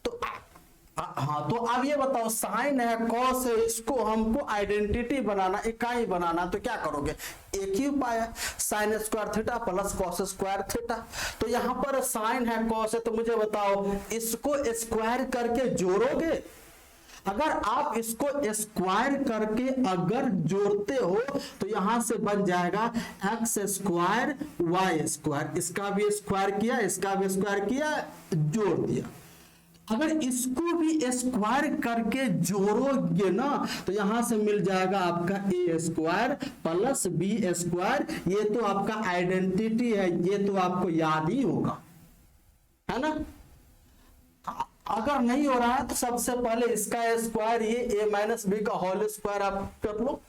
तो हाँ, तो अब ये बताओ, साइन है कॉस है, इसको हमको आइडेंटिटी बनाना, इकाई बनाना, तो क्या करोगे? एक ही उपाय है, sign square theta plus cos square theta. तो यहां पर साइन है कॉस है, तो मुझे बताओ इसको स्क्वायर करके जोड़ोगे अगर आप इसको स्क्वायर करके अगर जोड़ते हो तो यहां से बन जाएगा एक्स स्क्वायर वाई स्क्वायर, इसका भी स्क्वायर किया, इसका भी स्क्वायर किया, जोड़ दिया। अगर इसको भी स्क्वायर करके जोड़ोगे ना तो यहां से मिल जाएगा आपका ए स्क्वायर प्लस बी स्क्वायर। ये तो आपका आइडेंटिटी है, ये तो आपको याद ही होगा, है ना। अगर नहीं हो रहा है तो सबसे पहले इसका स्क्वायर, ये ए माइनस बी का होल स्क्वायर आप कर लो।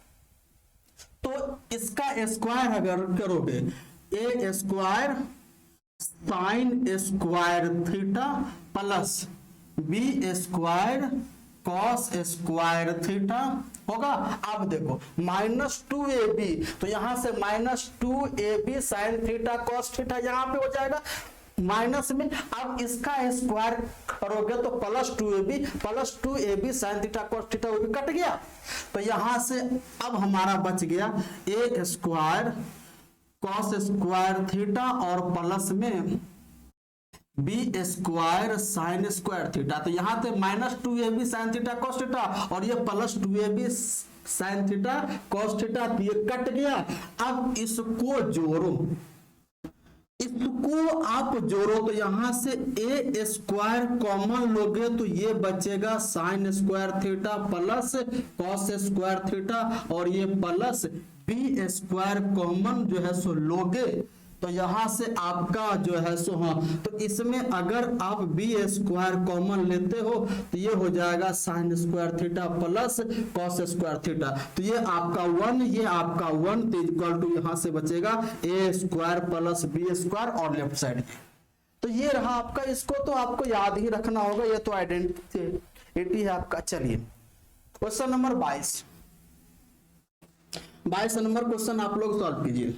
तो इसका स्क्वायर अगर करोगे A square sine square theta plus B square cos square theta होगा। अब देखो -2ab, तो यहां से -2ab sine theta cos theta यहां पे हो जाएगा माइनस में। अब इसका स्क्वायर करोगे तो +2ab sine theta cos theta वो भी कट गया। तो यहां से अब हमारा बच गया a square cos square theta और प्लस में b square sine square theta. तो यहां से -2ab sine theta cos theta और ये +2ab sine theta cos theta, तो ये कट गया। अब इसको जोड़ो, इसको आप जोड़ो तो यहां से ए स्क्वायर कॉमन लोगे तो ये बचेगा sign square theta plus cos square theta और ये प्लस बी स्क्वायर कॉमन जो है सो लोगे तो यहां से आपका जो है सो, हाँ, तो इसमें अगर आप बी स्क्वायर कॉमन लेते हो तो ये हो जाएगा sign square theta plus cos square theta. तो ये आपका 1, ये आपका 1 तो इक्वल टू यहां से बचेगा ए स्क्वायर प्लस बी स्क्वायर और लेफ्ट साइड। तो ये रहा आपका, इसको तो आपको याद ही रखना होगा, ये तो आइडेंटिटी है आपका। चलिए क्वेश्चन नंबर 22 नंबर क्वेश्चन आप लोग सॉल्व कीजिए।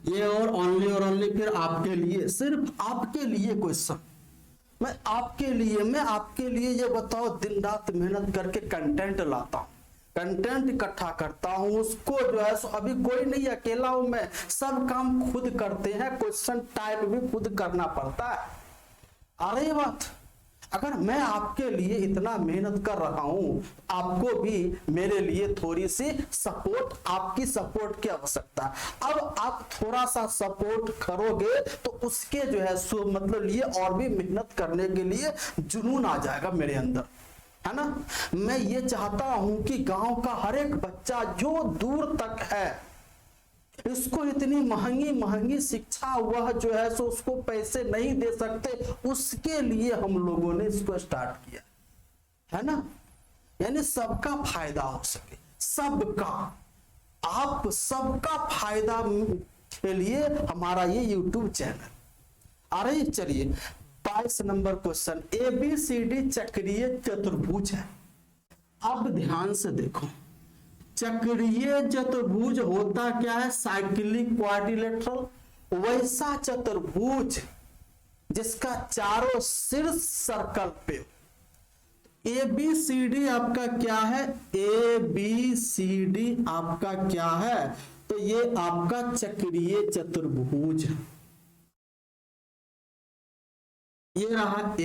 ये और ओनली फिर आपके लिए, सिर्फ आपके लिए क्वेश्चन, मैं आपके लिए ये बताओ, दिन रात मेहनत करके कंटेंट लाता हूं, कंटेंट इकट्ठा करता हूं, उसको जो है सो अभी कोई नहीं अकेला हूं मैं, सब काम खुद करते हैं, क्वेश्चन टाइप भी खुद करना पड़ता है। अरे बात, अगर मैं आपके लिए इतना मेहनत कर रहा हूं, आपको भी मेरे लिए थोड़ी सी सपोर्ट, आपकी सपोर्ट की आवश्यकता है। अब आप थोड़ा सा सपोर्ट करोगे तो उसके जो है सो मतलब लिए और भी मेहनत करने के लिए जुनून आ जाएगा मेरे अंदर, है ना। मैं ये चाहता हूं कि गांव का हर एक बच्चा जो दूर तक है, इसको इतनी महंगी शिक्षा वह जो है सो उसको पैसे नहीं दे सकते, उसके लिए हम लोगों ने इसको स्टार्ट किया, है ना। यानी सबका फायदा हो सके, सबका, आप सबका फायदा के लिए हमारा ये YouTube चैनल। अरे चलिए 22 नंबर क्वेश्चन, ABCD चक्रीय चतुर्भुज है। अब ध्यान से देखो, चक्रीय चतुर्भुज होता क्या है, साइक्लिक क्वाड्रिलेटरल। वैसा चतुर्भुज जिसका चारों शीर्ष सर्कल पे, ABCD आपका क्या है, ABCD आपका क्या है, तो ये आपका चक्रीय चतुर्भुज है। ये रहा A,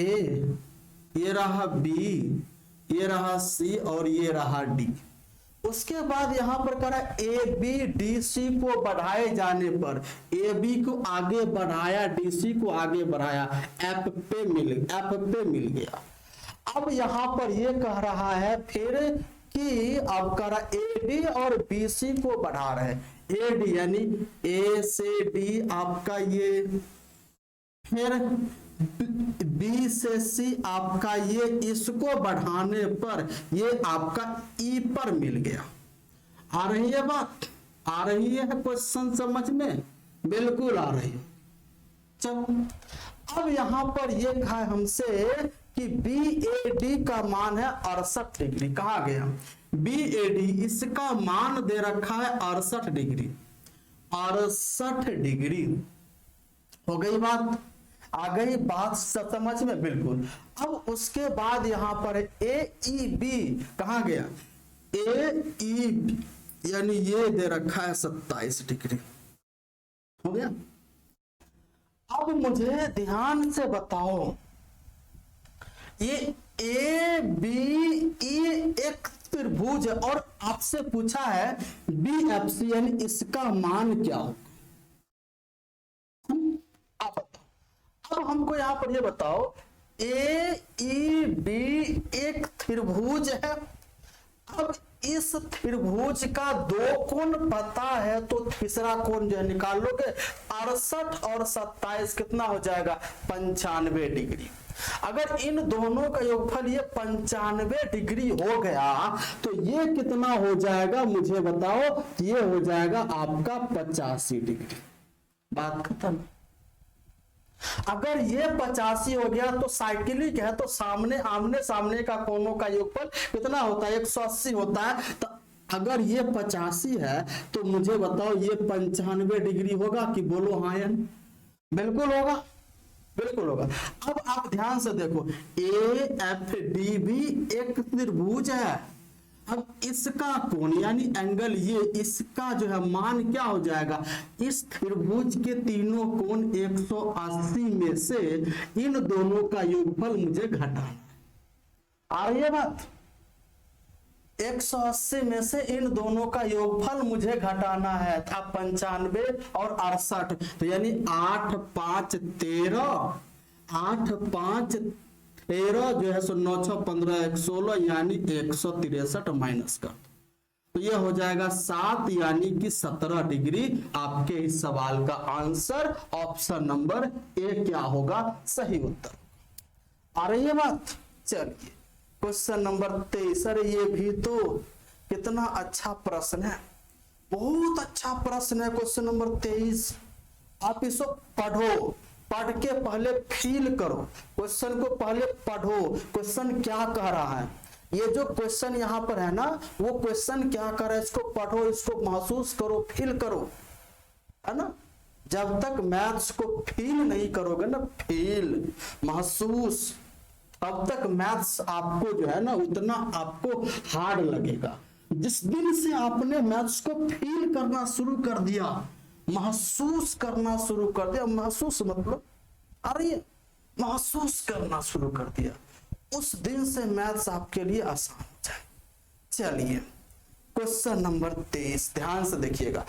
ये रहा B, ये रहा C और ये रहा D। उसके बाद यहां पर करा ABDC को बढ़ाए जाने पर, AB को आगे बढ़ाया, DC को आगे बढ़ाया, F पे मिल गया। अब यहां पर ये कह रहा है फिर कि अब करा AD और BC को बढ़ा रहे हैं, AD यानी A से D आपका ये, फिर B से C आपका ये, इसको बढ़ाने पर ये आपका E पर मिल गया। आ रही है बात, आ रही है क्वेश्चन समझ में, बिल्कुल आ रही है। चलो अब यहां पर ये कहा है हमसे कि BAD का मान है 68 डिग्री। कहा गया BAD, इसका मान दे रखा है 68 डिग्री, 68 डिग्री। हो गई बात, आ गई बात समझ में, बिल्कुल। अब उसके बाद यहां पर AEB, कहा गया AEB यानी ये दे रखा है 27 डिग्री। हो गया। अब मुझे ध्यान से बताओ, ये ए बी ई एक त्रिभुज है और आपसे पूछा है बी एफ सी यानी इसका मान क्या होगा। आप बताओ, अब हमको यहां पर ये बताओ ए ई बी एक त्रिभुज है। अब इस त्रिभुज का दो कोण पता है तो तीसरा कोण जो है निकाल लोगे। 68 और 27 कितना हो जाएगा 95 डिग्री। अगर इन दोनों का योगफल ये 95 डिग्री हो गया तो ये कितना हो जाएगा मुझे बताओ। ये हो जाएगा आपका 85 डिग्री। बात खत्म। अगर ये 85 हो गया तो साइक्लिक है तो सामने आमने सामने का कोणों का योगफल कितना होता है 180 होता है। तो अगर ये 85 है तो मुझे बताओ ये 95 डिग्री होगा कि बोलो हाँ या नहीं। बिल्कुल होगा, बिल्कुल होगा। अब आप ध्यान से देखो ए एफ डी भी एक त्रिभुज है। अब इसका कोण यानी एंगल ये इसका जो है मान क्या हो जाएगा। इस त्रिभुज के तीनों कोण 180 में से इन दोनों का योगफल मुझे घटाना। आ रही है बात। 180 में से इन दोनों का योगफल मुझे घटाना है। अब 95 और 68 तो यानी 8 5 13 8 5 13 जो है सो 9 6 15 116 यानी 163 माइनस कर तो ये हो जाएगा 7 यानी कि 17 डिग्री। आपके इस सवाल का आंसर ऑप्शन नंबर ए क्या होगा सही उत्तर। आ रही है बात। चलिए क्वेश्चन नंबर 23। अरे ये भी तो कितना अच्छा प्रश्न है, बहुत अच्छा प्रश्न है। क्वेश्चन नंबर 23 आप इसको पढ़ो, पढ़ के पहले फील करो। क्वेश्चन को पहले पढ़ो, क्वेश्चन क्या कह रहा है। ये जो क्वेश्चन यहाँ पर है ना वो क्वेश्चन क्या कर रहा है इसको पढ़ो, इसको महसूस करो, फील करो, है ना। जब तक मैथ्स को फील नहीं करोगे ना, फील महसूस, तब तक मैथ्स आपको जो है ना उतना आपको हार्ड लगेगा। जिस दिन से आपने मैथ्स को फील करना शुरू कर दिया, महसूस करना शुरू कर दिया, महसूस मतलब अरे महसूस करना शुरू कर दिया, उस दिन से मैथ्स आपके लिए आसान हो जाए। चलिए क्वेश्चन नंबर 23 ध्यान से देखिएगा।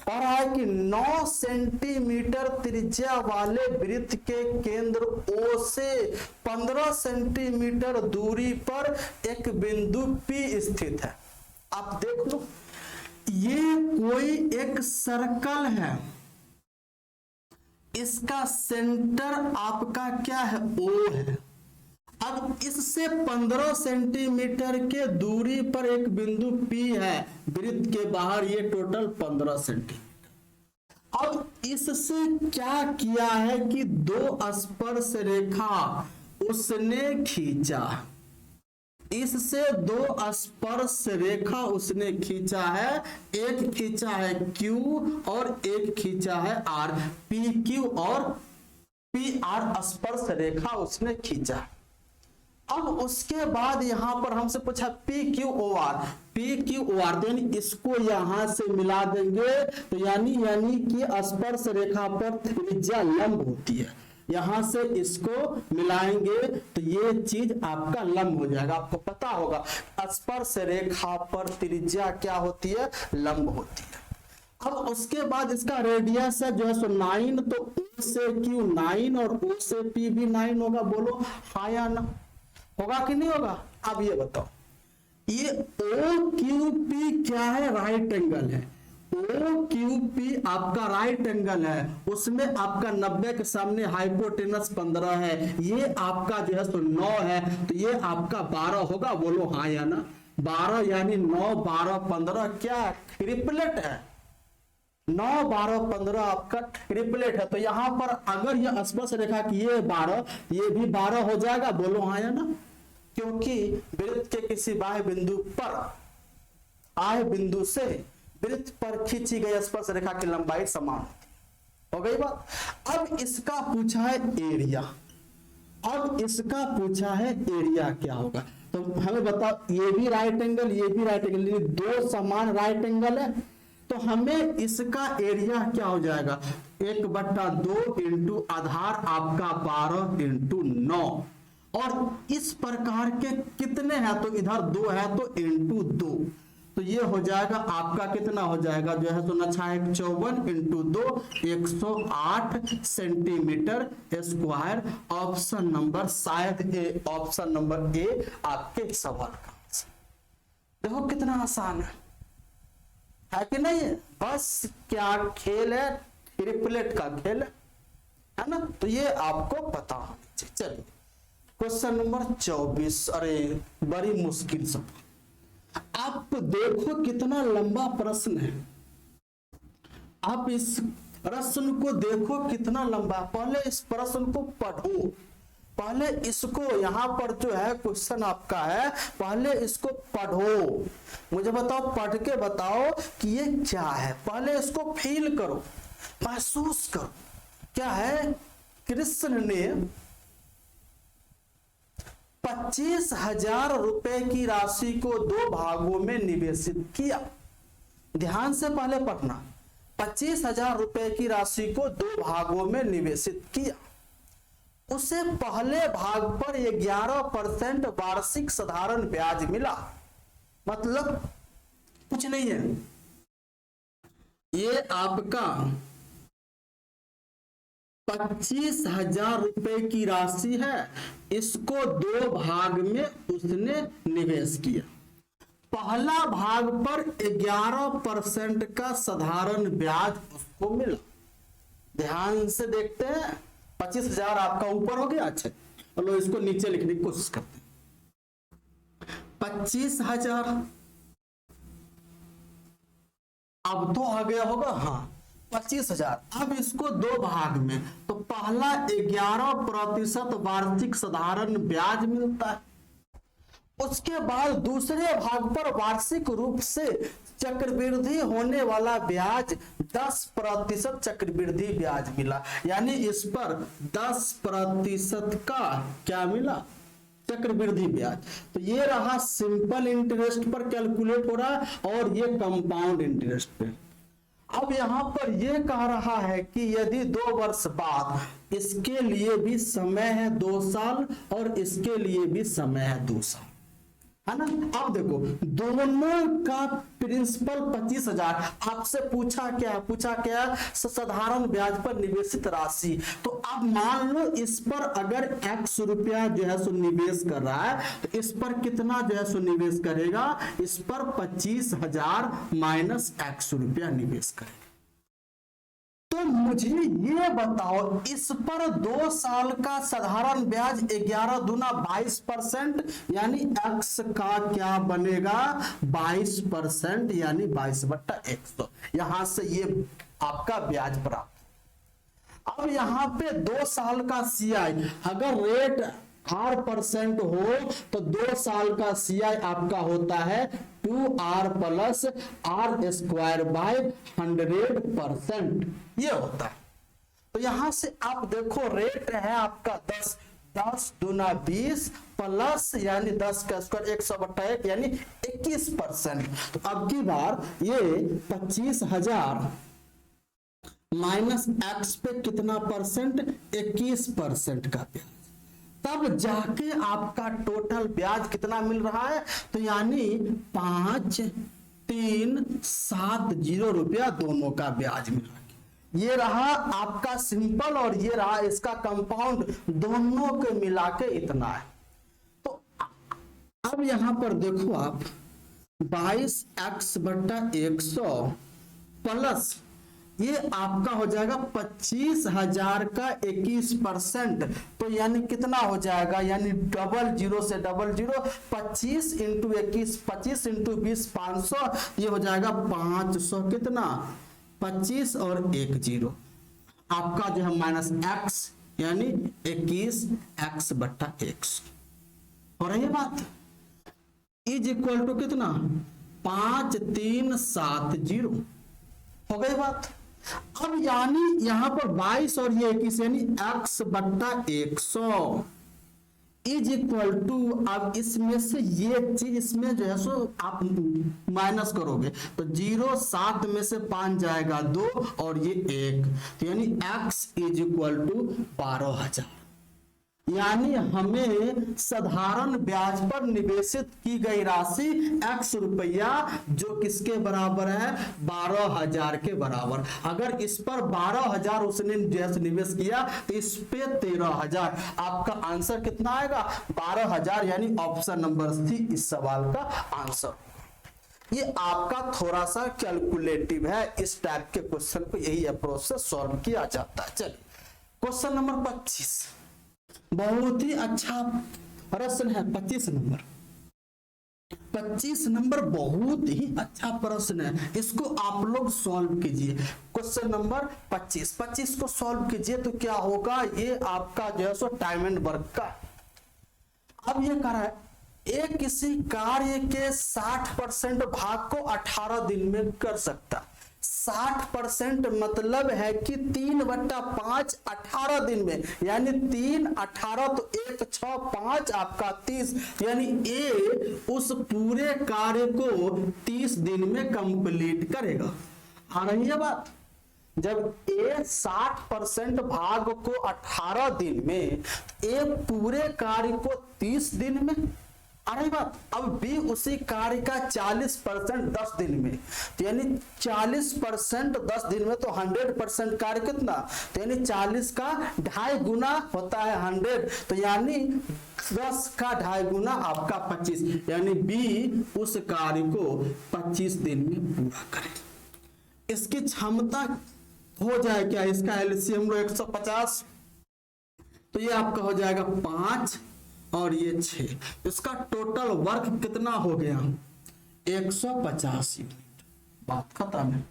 और है कि 9 सेंटीमीटर त्रिज्या वाले वृत्त के केंद्र O से 15 सेंटीमीटर दूरी पर एक बिंदु P स्थित है। आप देख लो ये कोई एक सर्कल है, इसका सेंटर आपका क्या है O है। अब इससे 15 सेंटीमीटर के दूरी पर एक बिंदु P है, वृत्त के बाहर ये टोटल 15 सेंटीमीटर। अब इससे क्या किया है कि दो स्पर्श रेखा उसने खींचा, इससे दो स्पर्श रेखा उसने खींचा है। एक खींचा है Q और एक खींचा है R। PQ और PR स्पर्श रेखा उसने खींचा। अब उसके बाद यहां पर हमसे पूछा PQOR, PQOR तो यानी इसको यहां से मिला देंगे तो यानी कि स्पर्श रेखा पर त्रिज्या लंब होती है, यहां से इसको मिलाएंगे तो ये चीज आपका लंब हो जाएगा। आपको पता होगा स्पर्श रेखा पर त्रिज्या क्या होती है, लंब होती है। अब उसके बाद इसका रेडियस है जो है सो 9, तो O से Q 9 और O से P भी 9 होगा। बोलो हाँ या ना, होगा कि नहीं होगा। अब ये बताओ ये OQP क्या है, राइट एंगल है। OQP आपका राइट एंगल है, उसमें आपका 90 के सामने हाइपोटेनस 15 है, ये आपका जो है सो 9 है, तो ये आपका 12 होगा। बोलो हाँ या ना। 12 यानी 9 12 15 क्या ट्रिपलेट है, 9 12 15 आपका ट्रिपलेट है। तो यहां पर अगर यह स्पर्श रेखा की ये 12 ये भी 12 हो जाएगा। बोलो हाँ या ना, क्योंकि वृत्त के किसी बाह्य बिंदु पर आए बिंदु से वृत्त पर खींची गई स्पर्श रेखा की लंबाई समान हो गई बात। अब इसका पूछा है एरिया, अब इसका पूछा है एरिया क्या होगा। तो हमें बताओ ये भी राइट एंगल ये भी राइट एंगल, यानी दो समान राइट एंगल है, तो हमें इसका एरिया क्या हो जाएगा 1/2 इंटू आधार आपका 12 इंटू 9। और इस प्रकार के कितने हैं, तो इधर 2 है तो इंटू 2, तो ये हो जाएगा आपका कितना हो जाएगा जो है, तो अच्छा 54 into 2 108 centimetre square. Option number शायद ए, ऑप्शन नंबर ए आपके सवाल का आंसर। देखो कितना आसान है कि नहीं है? बस क्या खेल है, ट्रिपलेट का खेल है ना, तो ये आपको पता होना चाहिए। चलिए क्वेश्चन नंबर 24, अरे बड़ी मुश्किल सब। आप देखो कितना लंबा प्रश्न है, आप इस प्रश्न को देखो कितना लंबा। पहले इस प्रश्न को पढ़ो, पहले इसको, यहां पर जो है क्वेश्चन आपका है, पहले इसको पढ़ो, मुझे बताओ, पढ़ के बताओ कि ये क्या है। पहले इसको फील करो, महसूस करो। क्या है? कृष्ण ने 25,000 रुपए की राशि को 2 भागों में निवेशित किया। ध्यान से पहले पढ़ना। 25,000 रुपए की राशि को 2 भागों में निवेशित किया। उसे पहले भाग पर 11% वार्षिक साधारण ब्याज मिला। मतलब कुछ नहीं है, ये आपका 25,000 रुपए की राशि है, इसको 2 भाग में उसने निवेश किया। पहला भाग पर 11% का साधारण ब्याज उसको मिला। ध्यान से देखते हैं, 25,000 आपका ऊपर हो गया। अच्छा चलो इसको नीचे लिखने की कोशिश करते हैं। 25,000 अब तो आ गया होगा, हाँ 25,000। अब इसको 2 भाग में, तो पहला 11% वार्षिक साधारण ब्याज मिलता है। उसके बाद दूसरे भाग पर वार्षिक रूप से चक्रवृद्धि होने वाला ब्याज 10% चक्रवृद्धि ब्याज मिला। यानी इस पर 10% का क्या मिला? चक्रवृद्धि ब्याज। तो ये रहा सिंपल इंटरेस्ट पर कैलकुलेट हो रहा है, और ये कंपाउंड इंटरेस्ट पे। अब यहां पर यह कह रहा है कि यदि 2 वर्ष बाद, इसके लिए भी समय है 2 साल और इसके लिए भी समय है 2 साल, है ना। अब देखो दोनों का प्रिंसिपल 25,000। आपसे पूछा क्या? साधारण ब्याज पर निवेशित राशि। तो अब मान लो इस पर अगर x रुपया जो है सो निवेश कर रहा है, तो इस पर कितना जो है सो निवेश करेगा? इस पर 25,000 माइनस x रुपया निवेश करेगा। तो मुझे ये बताओ, इस पर 2 साल का साधारण ब्याज 11 दूना 22%, यानी x का क्या बनेगा? 22%, यानी 22/100। यहां से ये आपका ब्याज प्राप्त। अब यहां पे 2 साल का CI, अगर रेट 8% हो तो 2 साल का CI आपका होता है 2r plus r square by 100%, ये होता है। तो यहां से आप देखो रेट है आपका 10 दूना 20 प्लस यानी 10 का स्क्वायर 100/1 यानी 21%। तो अब की बार ये 25,000 माइनस x पे कितना परसेंट? 21% का ब्याज। तब जाके आपका टोटल ब्याज कितना मिल रहा है? तो यानी 5,370 रुपया दोनों का ब्याज मिला। ये रहा आपका सिंपल और ये रहा इसका कंपाउंड, दोनों के मिला के इतना है। तो अब यहां पर देखो आप 22x/100 प्लस ये आपका हो जाएगा 25,000 का 21%, तो यानी कितना हो जाएगा? यानी 00 से 00, 25 इंटू 21, 25 इंटू 20 500, ये हो जाएगा 500 कितना? 25 और 1 0, आपका जो है माइनस x यानी 21x/100 हो रही है बात। इज इक्वल टू कितना? 5370 हो गई बात। अब यानी यहां पर 22 और ये 21 यानी x/100 इज इक्वल टू, अब इसमें से ये चीज इसमें जो है सो आप माइनस करोगे तो 0, 7 में से 5 जाएगा 2 और ये 1, तो यानी x इज इक्वल टू 12,000। यानी हमें साधारण ब्याज पर निवेशित की गई राशि x रुपया जो किसके बराबर है 12,000 के बराबर। अगर इस पर 12,000 उसने जैसे निवेश किया तो इस पे 13,000। आपका आंसर कितना आएगा 12,000, यानी ऑप्शन नंबर सी इस सवाल का आंसर। ये आपका थोड़ा सा कैलकुलेटिव है, इस टाइप के क्वेश्चन को यही अप्रोच से सॉल्व किया जाता है। चलिए क्वेश्चन नंबर 25 बहुत ही अच्छा प्रश्न है। 25 नंबर बहुत ही अच्छा प्रश्न है, इसको आप लोग सॉल्व कीजिए। क्वेश्चन नंबर 25 को सॉल्व कीजिए तो क्या होगा, ये आपका जो है सो टाइम एंड वर्क का। अब ये कह रहा है एक किसी कार्य के 60% भाग को 18 दिन में कर सकता। 60% मतलब है कि 3/5 18 दिन में, यानी 3 18 तो 1 6 5 आपका 30, यानी ए उस पूरे कार्य को 30 दिन में कंप्लीट करेगा। आ रही है बात। जब ए 60% भाग को 18 दिन में, ए पूरे कार्य को 30 दिन में। अरे बात। अब बी उसी कार्य का 40% 10 दिन में, तो यानी 40% 10 दिन में, तो 100% कार्य कितना, तो यानी 40 का 2.5 गुना होता है 100, तो यानी 10 का 2.5 गुना आपका 25, यानी बी उस कार्य को 25 दिन में पूरा करे। इसकी क्षमता हो जाए क्या, इसका एलसीएम 150, तो ये आपका हो जाएगा 5 और ये 6। इसका टोटल वर्क कितना हो गया 150 यूनिट। बात खत्म है।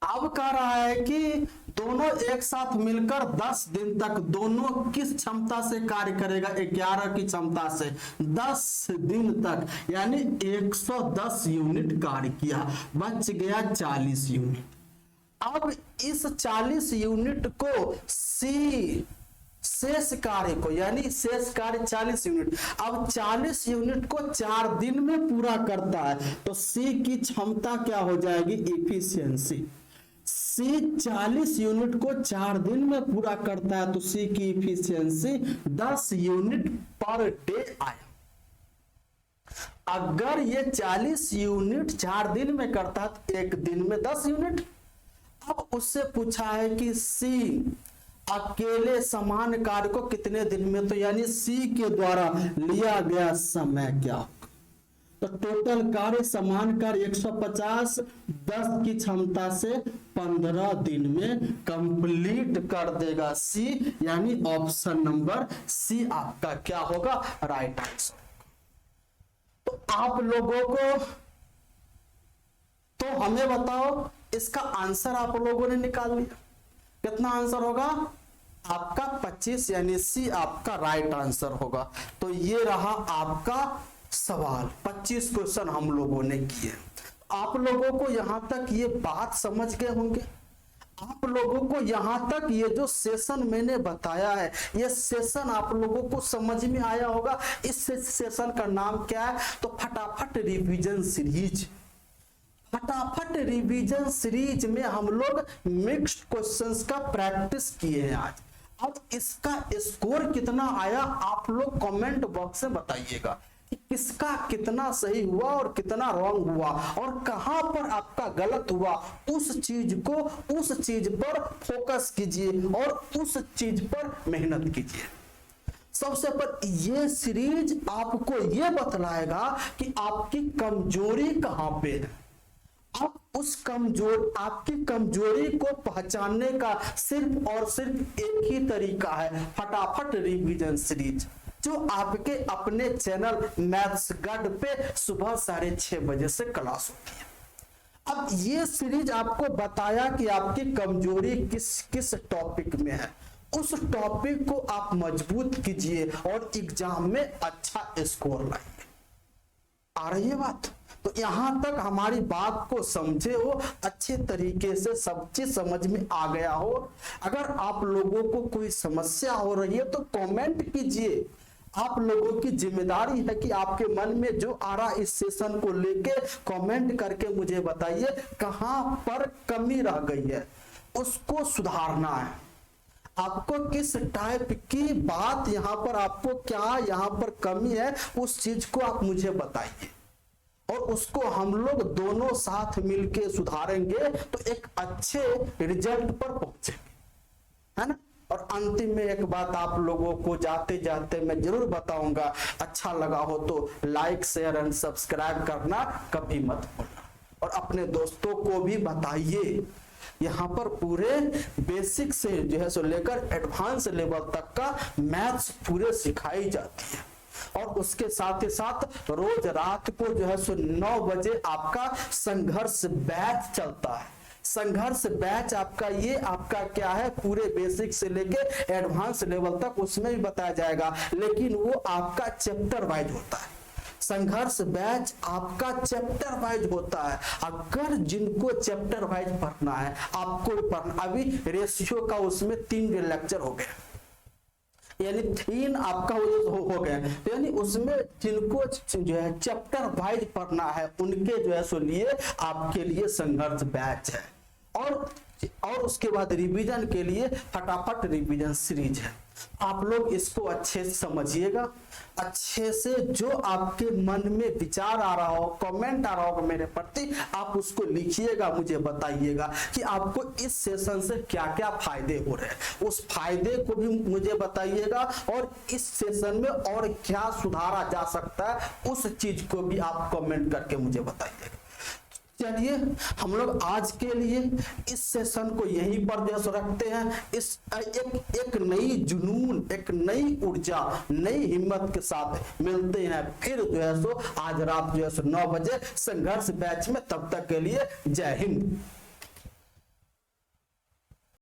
अब कह रहा है कि दोनों एक साथ मिलकर 10 दिन तक दोनों किस क्षमता से कार्य करेगा, 11 की क्षमता से 10 दिन तक, यानी 110 यूनिट कार्य किया, बच गया 40 यूनिट। अब इस 40 यूनिट को सी शेष कार्य को, यानी शेष कार्य 40 यूनिट, अब 40 यूनिट को 4 दिन में पूरा करता है, तो सी की क्षमता क्या हो जाएगी इफिशियंसी। सी 40 यूनिट को 4 दिन में पूरा करता है, तो सी की इफिशियंसी 10 यूनिट पर डे आया। अगर ये 40 यूनिट 4 दिन में करता है तो एक दिन में 10 यूनिट। अब उससे पूछा है कि सी अकेले समान कार्य को कितने दिन में, तो यानी सी के द्वारा लिया गया समय क्या होगा, तो टोटल कार्य समान कार्य 150 10 की क्षमता से 15 दिन में कंप्लीट कर देगा सी, यानी ऑप्शन नंबर सी आपका क्या होगा राइट आंसर। तो आप लोगों को, तो हमें बताओ इसका आंसर आप लोगों ने निकाल लिया, कितना आंसर होगा आपका 25, यानी सी आपका राइट आंसर होगा। तो ये रहा आपका सवाल, 25 क्वेश्चन हम लोगों ने किए। आप लोगों को यहां तक ये बात समझ गए होंगे। आप लोगों को यहां तक ये जो सेशन मैंने बताया है, ये सेशन आप लोगों को समझ में आया होगा। इस सेशन का नाम क्या है, तो फटाफट रिवीजन सीरीज। फटाफट रिवीजन सीरीज में हम लोग मिक्स्ड क्वेश्चंस का प्रैक्टिस किए हैं आज। अब इसका स्कोर कितना आया आप लोग कमेंट बॉक्स में बताइएगा कि किसका कितना सही हुआ और कितना रॉन्ग हुआ और कहां पर आपका गलत हुआ। उस चीज पर फोकस कीजिए और उस चीज पर मेहनत कीजिए। सबसे पहले ये सीरीज आपको ये बतलाएगा कि आपकी कमजोरी कहां पे है। आप आपकी कमजोरी को पहचानने का सिर्फ और सिर्फ एक ही तरीका है, फटाफट रिवीजन सीरीज, जो आपके अपने चैनल मैथ्स गढ़ पे सुबह 6:30 बजे से क्लास होती है। अब ये सीरीज आपको बताया कि आपकी कमजोरी किस टॉपिक में है, उस टॉपिक को आप मजबूत कीजिए और एग्जाम में अच्छा स्कोर लाइए। आ रही है बात। तो यहां तक हमारी बात को समझे हो, अच्छे तरीके से सब चीज समझ में आ गया हो। अगर आप लोगों को कोई समस्या हो रही है तो कमेंट कीजिए। आप लोगों की जिम्मेदारी है कि आपके मन में जो आ रहा इस सेशन को लेके कमेंट करके मुझे बताइए कहां पर कमी रह गई है, उसको सुधारना है। आपको किस टाइप की बात यहाँ पर, आपको क्या यहाँ पर कमी है, उस चीज को आप मुझे बताइए और उसको हम लोग दोनों साथ मिलके सुधारेंगे तो एक अच्छे रिजल्ट पर पहुंचेंगे, है ना। और अंतिम में एक बात आप लोगों को जाते जाते मैं जरूर बताऊंगा, अच्छा लगा हो तो लाइक शेयर एंड सब्सक्राइब करना कभी मत भूलना और अपने दोस्तों को भी बताइए। यहाँ पर पूरे बेसिक से जो है सो लेकर एडवांस लेवल तक का मैथ्स पूरे सिखाई जाती है और उसके साथ ही साथ रोज रात को जो है सो 9 बजे आपका संघर्ष बैच चलता है। संघर्ष बैच आपका ये आपका क्या है, पूरे बेसिक से लेके एडवांस लेवल तक उसमें भी बताया जाएगा, लेकिन वो आपका चैप्टर वाइज होता है। संघर्ष बैच आपका चैप्टर वाइज होता है। अगर जिनको चैप्टर वाइज पढ़ना है, आपको भी पढ़ना, अभी रेशियो का उसमें 3 लेक्चर हो गए, यानी 3 आपका हो गए, तो यानी उसमें जिनको जो है चैप्टर वाइज पढ़ना है उनके जो है सो लिए आपके लिए संघर्ष बैच है। और उसके बाद रिवीजन के लिए फटाफट रिवीजन सीरीज है। आप लोग इसको अच्छे से समझिएगा, अच्छे से जो आपके मन में विचार आ रहा हो, कमेंट आ रहा होगा मेरे प्रति, आप उसको लिखिएगा, मुझे बताइएगा कि आपको इस सेशन से क्या क्या फायदे हो रहे हैं, उस फायदे को भी मुझे बताइएगा और इस सेशन में और क्या सुधारा जा सकता है उस चीज को भी आप कमेंट करके मुझे बताइएगा। चलिए हम लोग आज के लिए इस सेशन को यहीं पर जो है रखते हैं। इस एक नई जुनून, एक नई ऊर्जा, नई हिम्मत के साथ मिलते हैं फिर जो है सो आज रात जो है सो 9 बजे संघर्ष बैच में। तब तक के लिए जय हिंद।